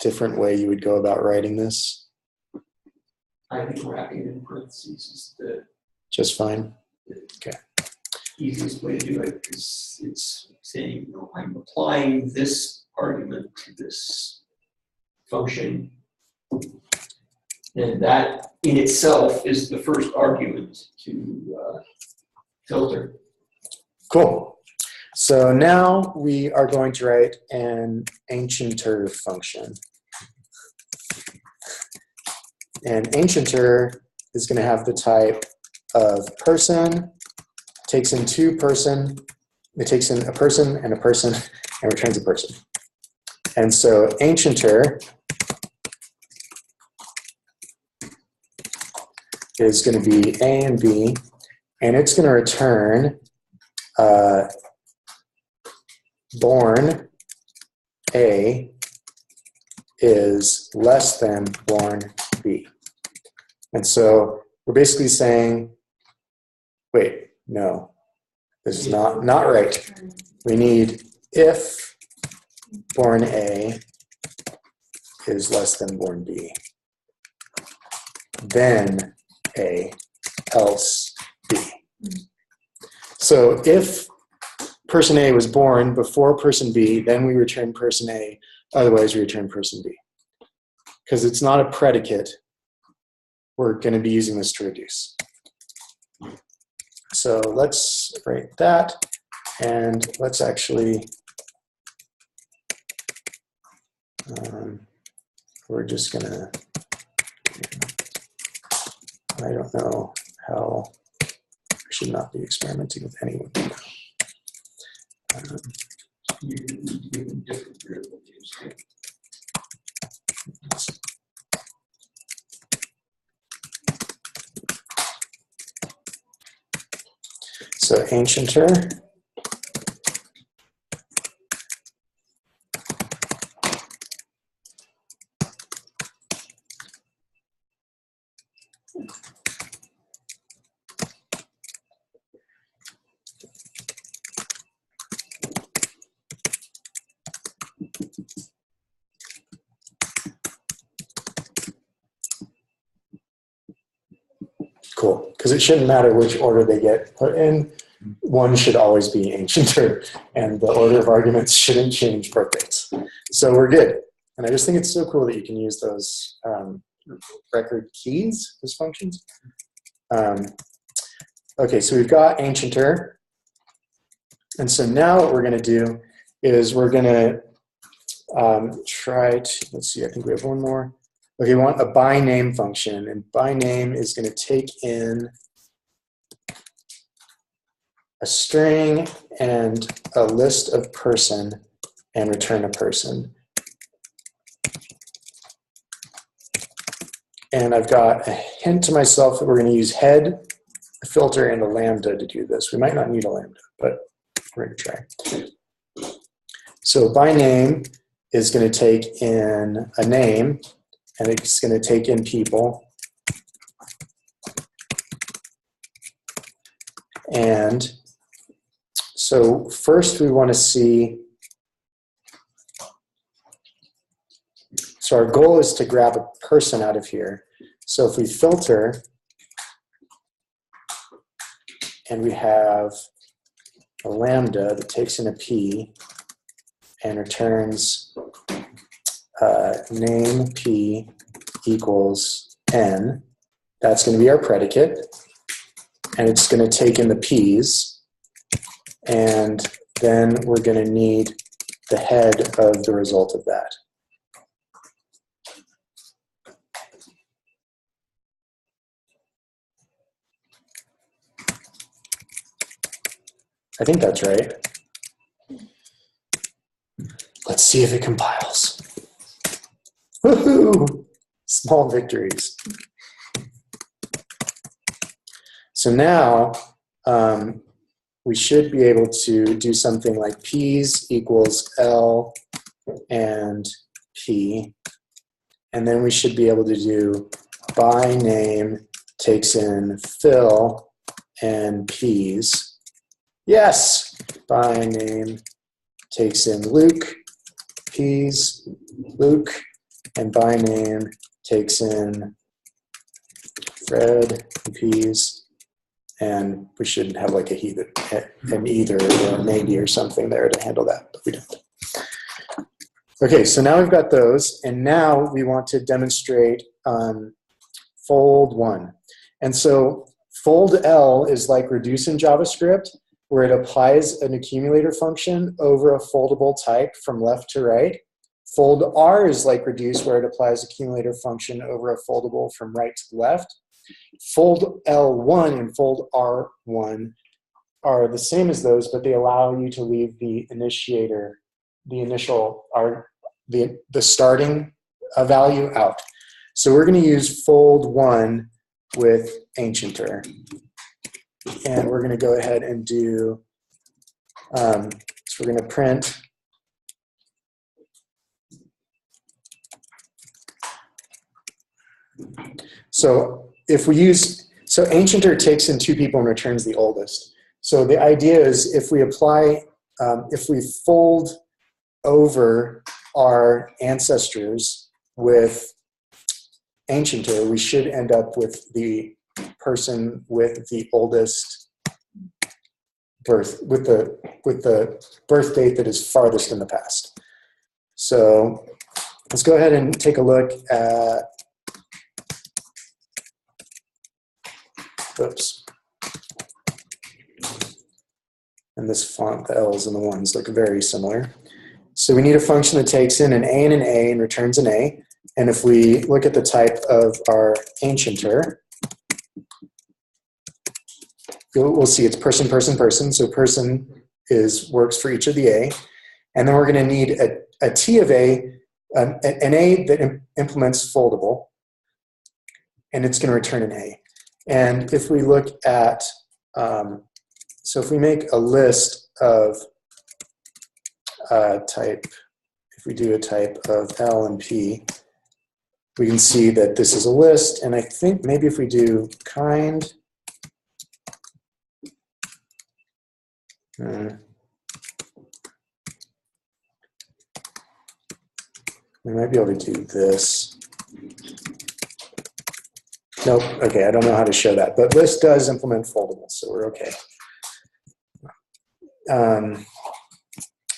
different way you would go about writing this. I think wrapping it in parentheses is the Just fine. Okay. easiest way to do it, because it's saying, I'm applying this argument to this function. And that in itself is the first argument to filter. Cool. So now we are going to write an ancienter function. And ancienter is going to have the type of person, takes in two person, it takes in a person, and returns a person. And so ancienter is going to be A and B, and it's going to return born A is less than born B. And so we're basically saying, wait, no, this is not right. We need if born A is less than born B, then A, else B. So if person A was born before person B, then we return person A, otherwise we return person B. Because it's not a predicate, we're going to be using this to reduce. So let's write that, and let's actually, we're just going to, I don't know how, I should not be experimenting with anyone. You need to give them different variable names. So ancienter cool, because it shouldn't matter which order they get put in. One should always be ancienter, and the order of arguments shouldn't change birth dates. So we're good. And I just think it's so cool that you can use those record keys as functions. Okay, so we've got ancienter. And so now what we're going to do is we're going to try to, let's see, I think we have one more. Okay, we want a by name function, and by name is going to take in a string and a list of person and return a person. And I've got a hint to myself that we're going to use head, a filter, and a lambda to do this. We might not need a lambda, but we're going to try. So by name is going to take in a name, and it's going to take in people. And so first we want to see, so our goal is to grab a person out of here. So if we filter and we have a lambda that takes in a p and returns name p equals n, that's going to be our predicate. And it's going to take in the p's, and then we're going to need the head of the result of that. I think that's right. Let's see if it compiles. Woohoo! Small victories. So now we should be able to do something like p's equals L and P. And then we should be able to do by name takes in Phil and P's. Yes! By name takes in Luke, P's, Luke, and by name takes in Fred and P's. And we should have like an either or a maybe or something there to handle that, but we don't. Okay, so now we've got those, and now we want to demonstrate fold one. And so fold L is like reduce in JavaScript, where it applies an accumulator function over a foldable type from left to right. Fold R is like reduce, where it applies accumulator function over a foldable from right to left. Fold L1 and fold R1 are the same as those, but they allow you to leave the initiator, the initial, the starting value out. So we're going to use fold 1 with ancienter. And we're going to go ahead and do, so we're going to print so if we use, so ancienter takes in 2 people and returns the oldest. So the idea is if we apply, if we fold over our ancestors with ancienter, we should end up with the person with the oldest birth, with the birth date that is farthest in the past. So let's go ahead and take a look at, oops. And this font, the L's and the 1's look very similar. So we need a function that takes in an A and an A and returns an A. And if we look at the type of our ancienter, we'll see it's person, person, person. So person works for each of the A. And then we're going to need a T of A, an A that implements foldable. And it's going to return an A. And if we look at, so if we make a list of type, if we do a type of L and P, we can see that this is a list. And I think maybe if we do kind, we might be able to do this. Nope, okay, I don't know how to show that, but list does implement foldable, so we're okay.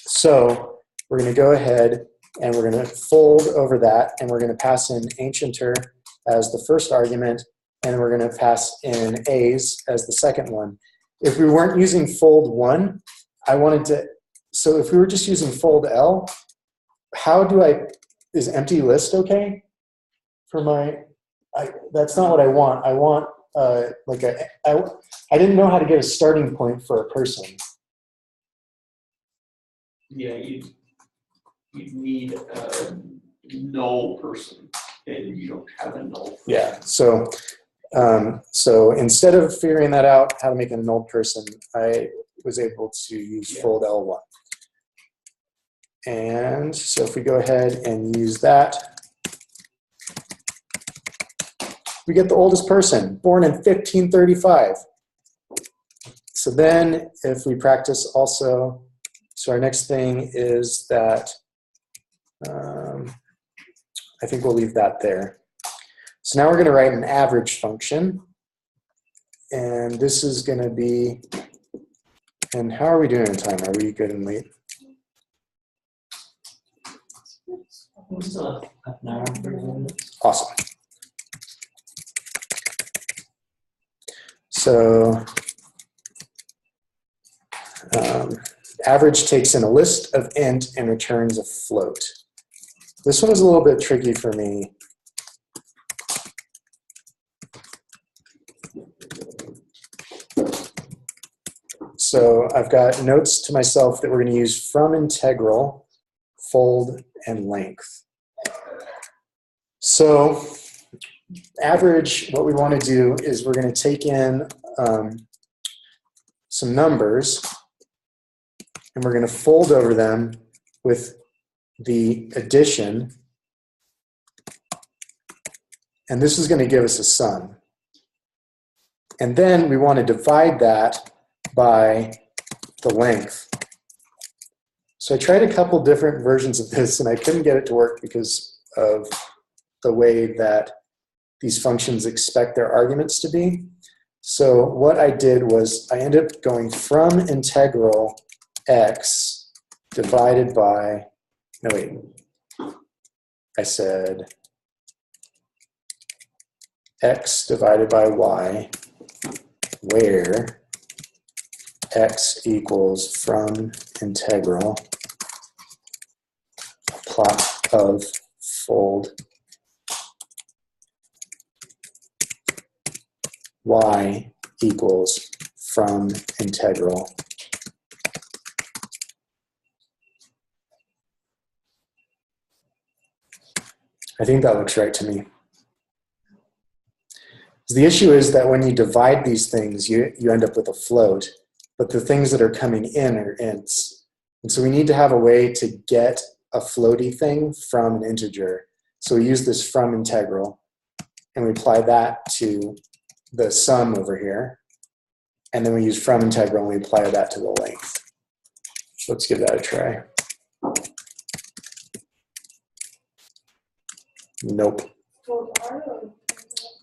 So we're going to go ahead and we're going to fold over that, and we're going to pass in ancienter as the first argument, and we're going to pass in A's as the second one. If we weren't using fold 1, I wanted to, so if we were just using fold L, how do is empty list okay for my, that's not what I want. I want I didn't know how to get a starting point for a person. Yeah, you'd need a null person, and you don't have a null person. Yeah, so instead of figuring that out, how to make a null person, I was able to use fold L1. And so if we go ahead and use that, we get the oldest person, born in 1535. So then if we practice also, so our next thing is that, I think we'll leave that there. So now we're going to write an average function. And this is going to be, and how are we doing in time? Are we good and late? We still have half an hour, 30 minutes. Awesome. So average takes in a list of int and returns a float. This one is a little bit tricky for me. So I've got notes to myself that we're going to use from integral, fold, and length. So average, what we want to do is we're going to take in some numbers, and we're going to fold over them with the addition, and this is going to give us a sum. And then we want to divide that by the length. So I tried a couple different versions of this, and I couldn't get it to work because of the way that these functions expect their arguments to be. So what I did was I ended up going from integral x divided by, no wait, I said x divided by y, where x equals from integral plot of fold y equals from integral I think that looks right to me. The issue is that when you divide these things, you end up with a float, but the things that are coming in are ints. And so we need to have a way to get a floaty thing from an integer. So we use this from integral, and we apply that to the sum over here. And then we use from integral, and we apply that to the length. So let's give that a try. Nope.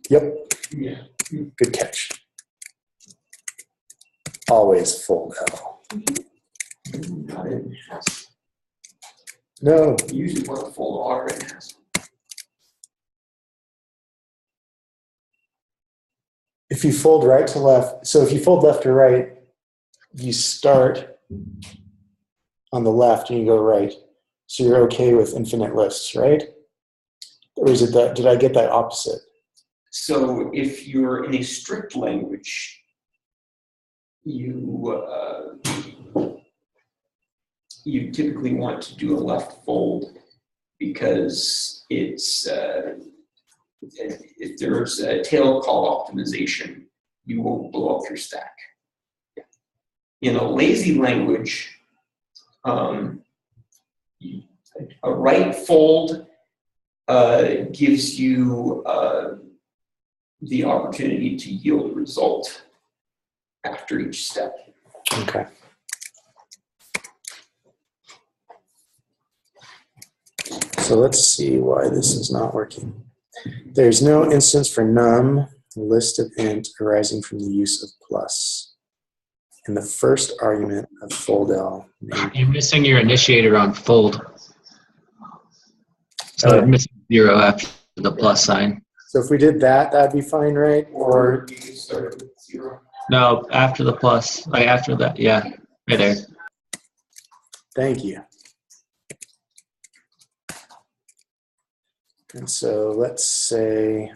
Yep. Yeah. Good catch. Always fold L. Not in Haskell. No. You usually want to fold R in Haskell. If you fold right to left, so if you fold left to right, you start on the left and you go right. So you're okay with infinite lists, right? Or is it that, did I get that opposite? So if you're in a strict language, you typically want to do a left fold because it's if there's a tail call optimization, you won't blow up your stack. In a lazy language, a right fold gives you the opportunity to yield a result after each step. Okay. So let's see why this is not working. There's no instance for num list of int arising from the use of plus. In the first argument of fold L. You're missing your initiator on fold. So Oh. it's missing 0 after the plus sign. So if we did that, that'd be fine, right? Or you can start with 0. No, after the plus, like after that, yeah, right there. Thank you. And so let's say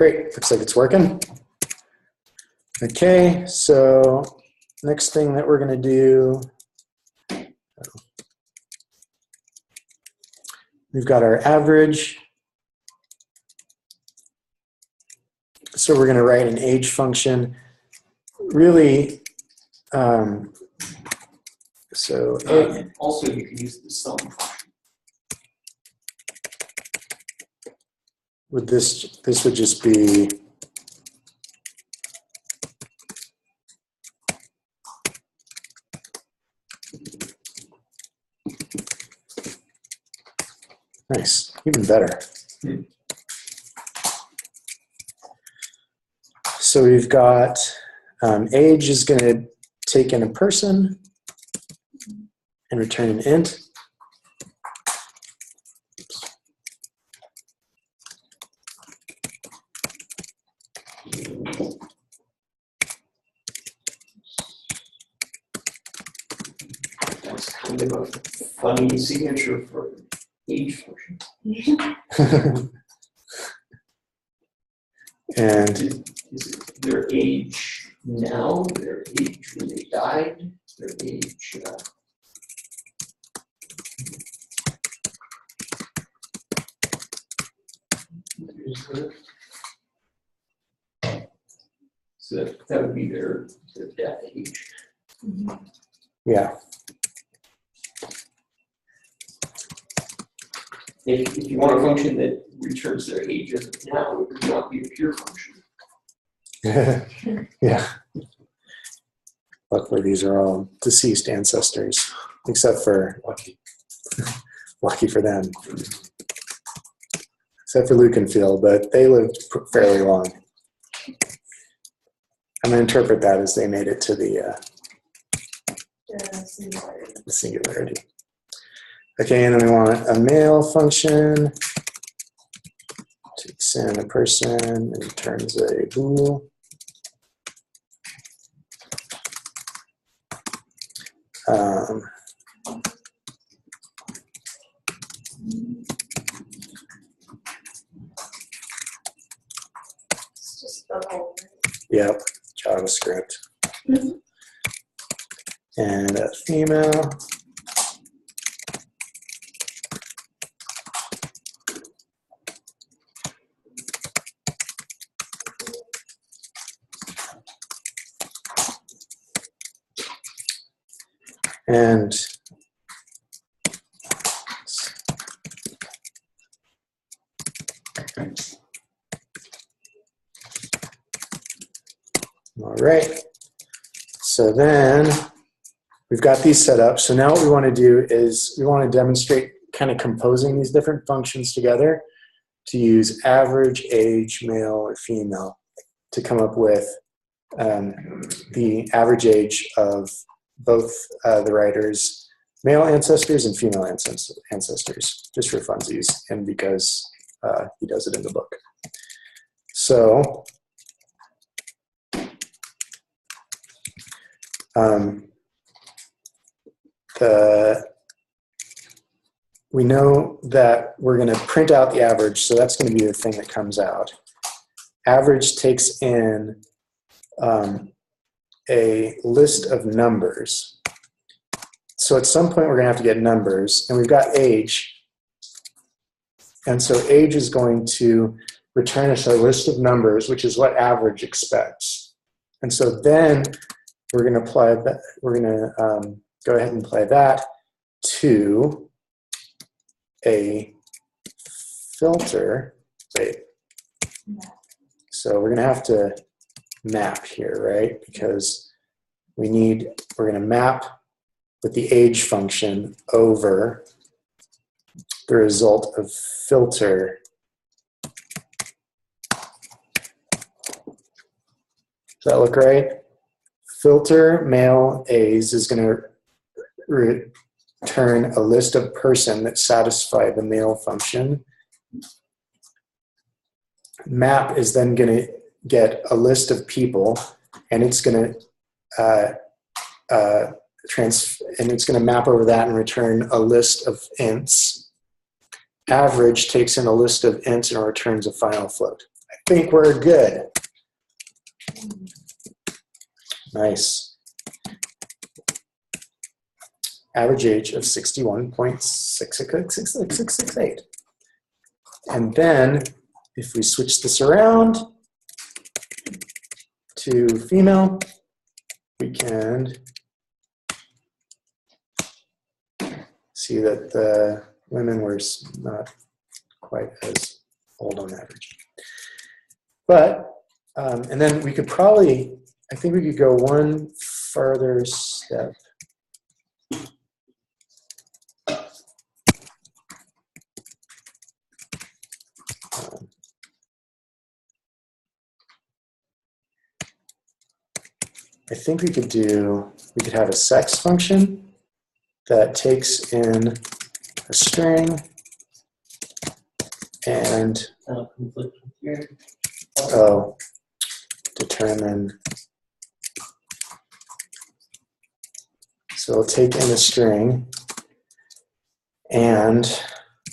Great, looks like it's working. Okay, so next thing that we're going to do, we've got our average. So we're going to write an age function. Really, Also, you can use the sum function. With this would just be nice, even better. So we've got age is going to take in a person and return an int. That's kind of a funny signature for age function. And Is it their age now, their age when they died, their age? So that would be their death age. yeah, If you want a function that returns their age as of now, it would not be a pure function. yeah. Luckily, these are all deceased ancestors, except for lucky for them, except for Luke and Phil, but they lived fairly long. I'm going to interpret that as they made it to the singularity. Okay, and then we want a male function. Takes in a person and returns a bool. It's just the whole. Yep, JavaScript. And a female. And all right. So then we've got these set up. So now what we want to do is we want to demonstrate kind of composing these different functions together to use average, age, male, or female to come up with the average age of both the writer's male ancestors and female ancestors, just for funsies and because he does it in the book. So we know that we're going to print out the average, so that's going to be the thing that comes out. Average takes in a list of numbers. So at some point we're going to have to get numbers, and we've got age. And so age is going to return us a list of numbers, which is what average expects. And so then we're going to apply that. We're going to go ahead and apply that to a filter. Wait. So we're going to have to map here, right? Because we're going to map with the age function over the result of filter. Does that look right? Filter male A's is going to return a list of person that satisfy the male function. Map is then going to get a list of people, and it's going to map over that and return a list of ints. Average takes in a list of ints and returns a final float. I think we're good. Nice. Average age of 61.668. And then if we switch this around to female, we can see that the women were not quite as old on average. But, and then we could probably, I think we could go one further step. I think we could have a sex function that takes in a string and determine. So we'll take in a string and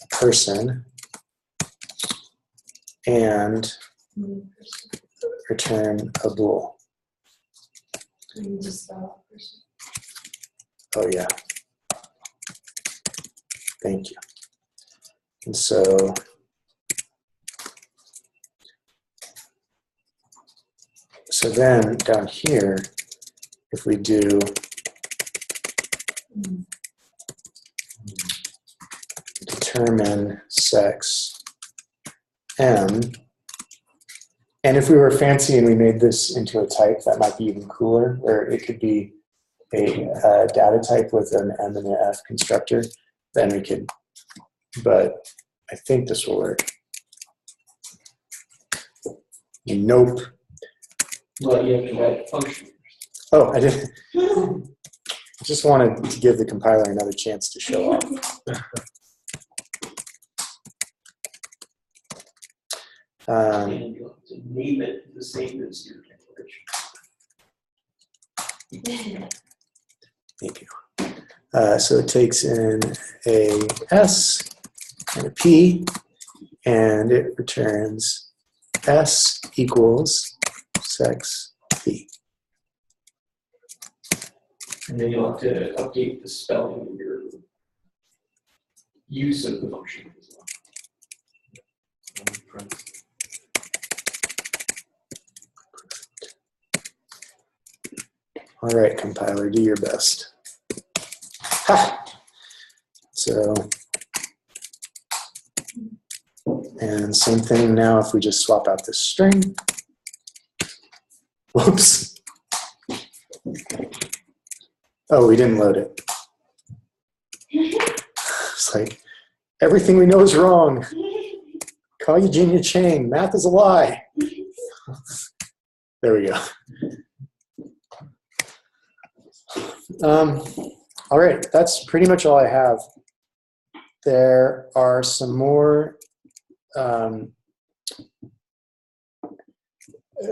a person and return a bool. Oh yeah. Thank you. And so then down here, if we do determine sex M, and if we were fancy and we made this into a type, that might be even cooler, or it could be a data type with an M and an F constructor, then we could, but I think this will work. Nope. Well, you have to write a function. Oh, I didn't. I just wanted to give the compiler another chance to show off. And you have to name it the same as your declaration. Thank you. So it takes in a S and a P, and it returns S equals sex P. And then you'll have to update the spelling of your use of the function as well. All right, compiler, do your best. Ha! So, and same thing now if we just swap out this string. Whoops. Oh, we didn't load it. It's like, everything we know is wrong. Call Eugenia Chang, math is a lie. There we go. All right, that's pretty much all I have. There are some more.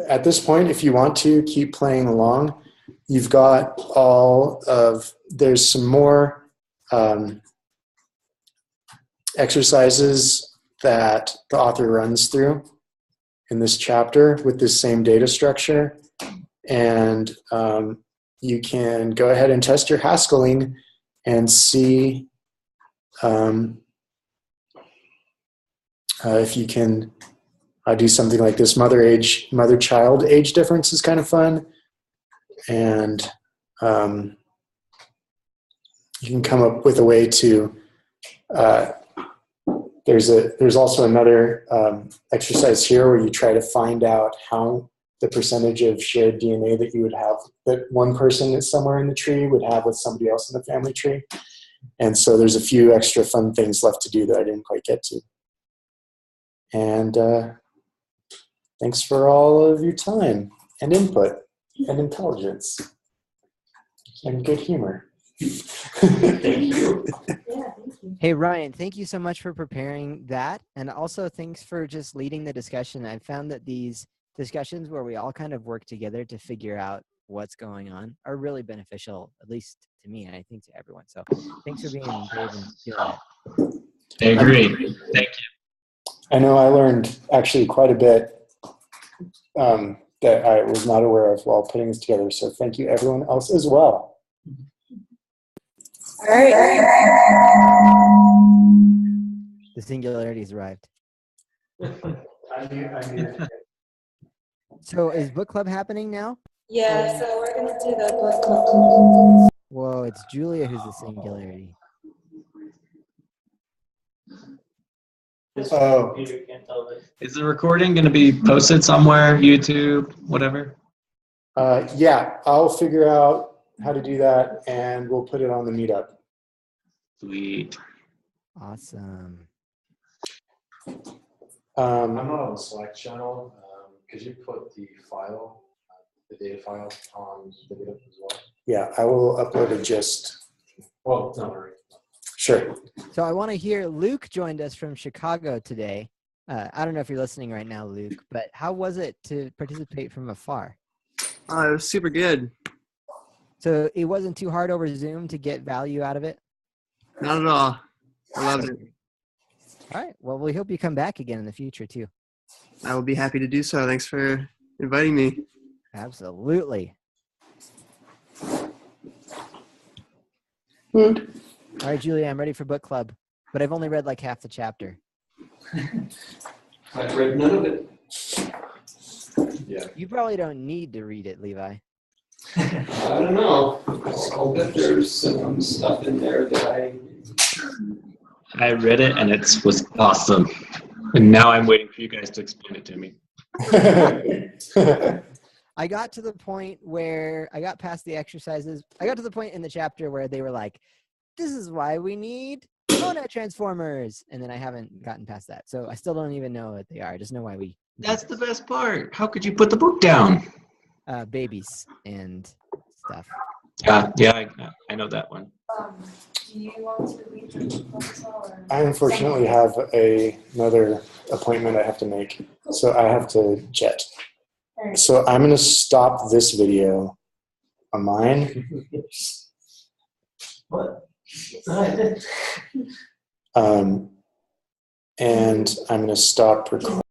At this point, if you want to keep playing along, you've got there's some more exercises that the author runs through in this chapter with this same data structure. And you can go ahead and test your Haskelling and see if you can do something like this. Mother-child age difference is kind of fun. And you can come up with a way to, there's also another exercise here where you try to find out how the percentage of shared DNA that you would have, that one person that's somewhere in the tree would have with somebody else in the family tree. And so there's a few extra fun things left to do that I didn't quite get to. And thanks for all of your time and input and intelligence and good humor. Thank you. Yeah, thank you. Hey, Ryan, thank you so much for preparing that. And also thanks for just leading the discussion. I've found that these discussions where we all kind of work together to figure out what's going on are really beneficial, at least to me, and I think to everyone. So thanks for being brave and doing that. I agree. Thank you. I know I learned actually quite a bit that I was not aware of while putting this together. So thank you everyone else as well. All right. The singularity's arrived. I'm here. So is book club happening now? Yeah, so we're gonna do the book club. Whoa, it's Julia who's the singularity. This Oh. computer can't tell this. Is the recording going to be posted somewhere, YouTube, whatever? Yeah, I'll figure out how to do that and we'll put it on the meetup. Sweet. Awesome. I'm not on the Slack channel. Could you put the file, the data file, on the Meetup as well? Yeah, I will upload a gist. Well, don't worry. Sure. So I want to hear, Luke joined us from Chicago today. I don't know if you're listening right now, Luke, but how was it to participate from afar? It was super good. So it wasn't too hard over Zoom to get value out of it? Not at all. I loved it. All right. Well, we hope you come back again in the future too. I will be happy to do so. Thanks for inviting me. Absolutely. Good. All right, Julia, I'm ready for book club, but I've only read like half the chapter. I've read none of it. Yeah. You probably don't need to read it, Levi. I don't know. I'll bet there's some stuff in there that I read it and it was awesome. And now I'm waiting for you guys to explain it to me. I got to the point where I got past the exercises. I got to the point in the chapter where they were like, this is why we need monad transformers. And then I haven't gotten past that. So I still don't even know what they are. I just know why we. That's the best part. How could you put the book down? Babies and stuff. Yeah, I know that one. Do you want to read the book club as well, or? I unfortunately have another appointment I have to make, so I have to jet. Alright. So I'm going to stop this video on mine. What? And I'm going to stop recording.